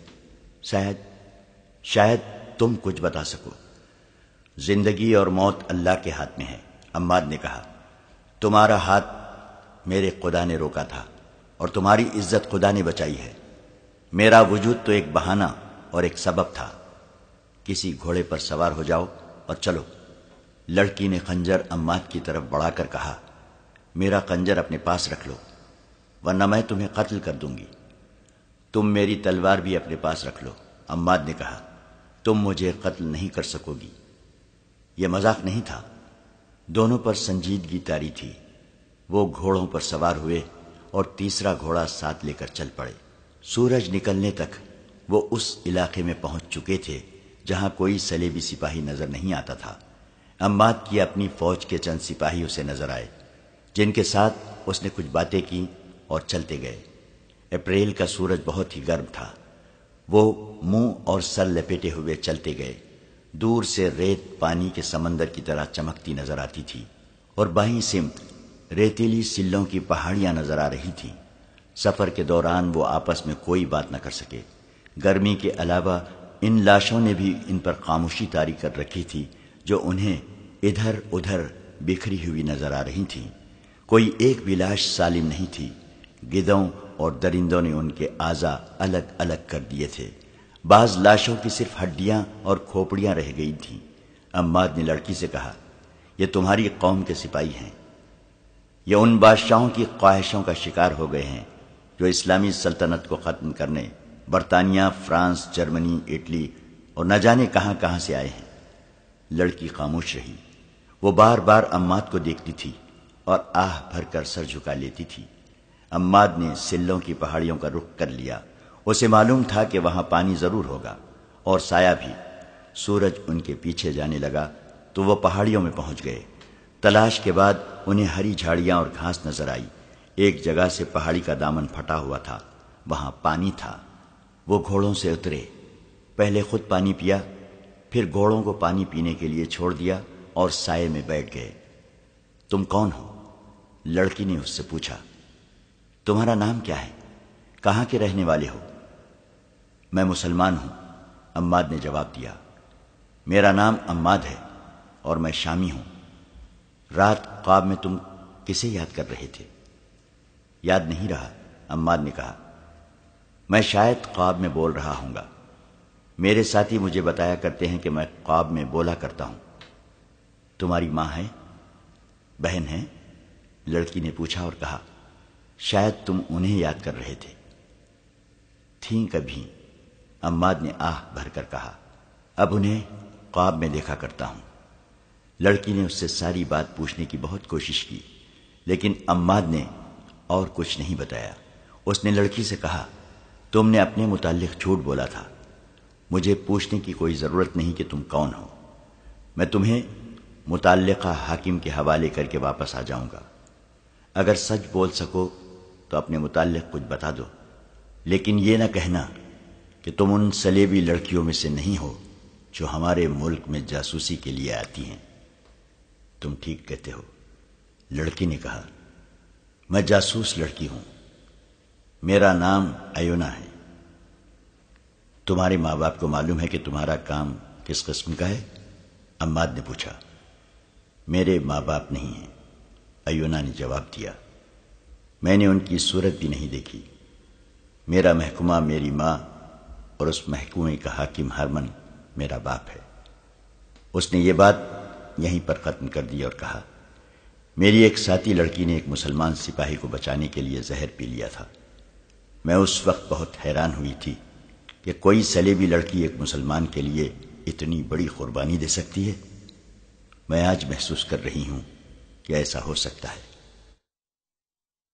شاید تم کچھ بتا سکو۔ زندگی اور موت اللہ کے ہاتھ میں ہے۔ عماد نے کہا، تمہارا ہاتھ میرے خدا نے روکا تھا اور تمہاری عزت خدا نے بچائی ہے۔ میرا وجود تو ایک بہانہ اور ایک سبب تھا۔ کسی گھوڑے پر سوار ہو جاؤ اور چلو۔ لڑکی نے خنجر عماد کی طرف بڑھا کر کہا، میرا خنجر اپنے پاس رکھ لو ورنہ میں تمہیں قتل کر دوں گی۔ تم میری تلوار بھی اپنے پاس رکھ لو۔ عماد نے کہا، تم مجھے قتل نہیں کر سکو گی۔ یہ مذاق نہیں تھا، دونوں پر سنجیدگی طاری تھی۔ وہ گھوڑوں پر سوار ہوئے اور تیسرا گھوڑا ساتھ لے کر چل پڑے۔ سورج نکلنے تک وہ اس علاقے میں پہنچ چکے تھے جہاں کوئی صلیبی سپاہی نظر نہیں آتا تھا۔ عماد کی اپنی فوج کے چند سپاہی اسے نظر آئے، جن کے ساتھ اس نے کچھ باتیں کی اور چلتے گئے۔ اپریل کا سورج بہت ہی گرم تھا۔ وہ منہ اور سر لپیٹے ہوئے چلتے گئے۔ دور سے ریت پانی کے سمندر کی طرح چمکتی نظر آتی تھی اور بائیں سمت ریتیلی سلوں کی پہاڑیاں نظر آ رہی تھیں۔ سفر کے دوران وہ آپس میں کوئی بات نہ کر سکے۔ گرمی کے علاوہ ان لاشوں نے بھی ان پر خاموشی طاری کر رکھی تھی جو انہیں ادھر ادھر بکھری ہوئی نظر آ رہی تھیں۔ کوئی ایک بھی لاش سالم نہیں تھی۔ گدھوں اور درندوں نے ان کے اعضاء الگ الگ کر دیے تھے۔ بعض لاشوں کی صرف ہڈیاں اور کھوپڑیاں رہ گئی تھیں۔ عماد نے لڑکی سے کہا، یہ تمہاری قوم کے سپاہی ہیں۔ یہ ان بادشاہوں کی خواہشوں کا شکار ہو گئے ہیں جو اسلامی سلطنت کو ختم کرنے برطانیہ، فرانس، جرمنی، اٹلی اور نہ جانے کہاں کہاں سے آئے ہیں۔ لڑکی خاموش رہی۔ وہ بار بار عماد کو دیکھتی تھی اور آہ بھر کر سر جھکا لیتی تھی۔ عماد نے سلوں کی پہاڑیوں کا رخ کر لیا۔ اسے معلوم تھا کہ وہاں پانی ضرور ہوگا اور سایہ بھی۔ سورج ان کے پیچھے جانے لگا تو وہ پہاڑیوں میں پہنچ گئے۔ تلاش کے بعد انہیں ہری جھاڑیاں اور گھاس نظر آئی۔ ایک جگہ سے پہاڑی کا دامن پھٹا ہوا تھا، وہاں پانی تھا۔ وہ گھوڑوں سے اترے، پہلے خود پانی پیا، پھر گھوڑوں کو پانی پینے کے لیے چھوڑ دیا اور سائے میں بیٹھ گئے۔ تم کون ہو؟ لڑکی نے اس سے پوچھا۔ تمہارا نام کیا ہے؟ کہاں کے رہنے والے ہو؟ میں مسلمان ہوں، عماد نے جواب دیا۔ میرا نام عماد ہے اور میں شامی ہوں۔ رات خواب میں تم کسے یاد کر رہے تھے؟ یاد نہیں رہا، عماد نے کہا۔ میں شاید خواب میں بول رہا ہوں گا۔ میرے ساتھی مجھے بتایا کرتے ہیں کہ میں خواب میں بولا کرتا ہوں۔ تمہاری ماں ہے؟ بہن ہے؟ لڑکی نے پوچھا اور کہا، شاید تم انہیں یاد کر رہے تھے۔ تھیں کبھی، عماد نے آہ بھر کر کہا۔ اب انہیں خواب میں دیکھا کرتا ہوں۔ لڑکی نے اس سے ساری بات پوچھنے کی بہت کوشش کی، لیکن عماد نے اور کچھ نہیں بتایا۔ اس نے لڑکی سے کہا، تم نے اپنے متعلق جھوٹ بولا تھا۔ مجھے پوچھنے کی کوئی ضرورت نہیں کہ تم کون ہو۔ میں تمہیں متعلقہ حاکم کے حوالے کر کے واپس آ جاؤں گا۔ اگر سچ بول سکو تو اپنے متعلق کچھ بتا دو، لیکن یہ نہ کہنا کہ تم ان صلیبی لڑکیوں میں سے نہیں ہو جو ہمارے ملک میں جاسوسی کے لیے آتی ہیں۔ تم ٹھیک کہتے ہو، لڑکی نے کہا۔ میں جاسوس لڑکی ہوں۔ میرا نام ایونا ہے۔ تمہارے ماں باپ کو معلوم ہے کہ تمہارا کام کس قسم کا ہے؟ عماد نے پوچھا۔ میرے ماں باپ نہیں ہیں، ایونا نے جواب دیا۔ میں نے ان کی صورت بھی نہیں دیکھی۔ میرا محکمہ میری ماں اور اس محکومے کا حاکم ہرمن میرا باپ ہے۔ اس نے یہ بات یہیں پر ختم کر دی اور کہا، میری ایک ساتھی لڑکی نے ایک مسلمان سپاہی کو بچانے کے لیے زہر پی لیا تھا۔ میں اس وقت بہت حیران ہوئی تھی کہ کوئی صلیبی لڑکی ایک مسلمان کے لیے اتنی بڑی قربانی دے سکتی ہے۔ میں آج محسوس کر رہی ہوں کہ ایسا ہو سکتا ہے۔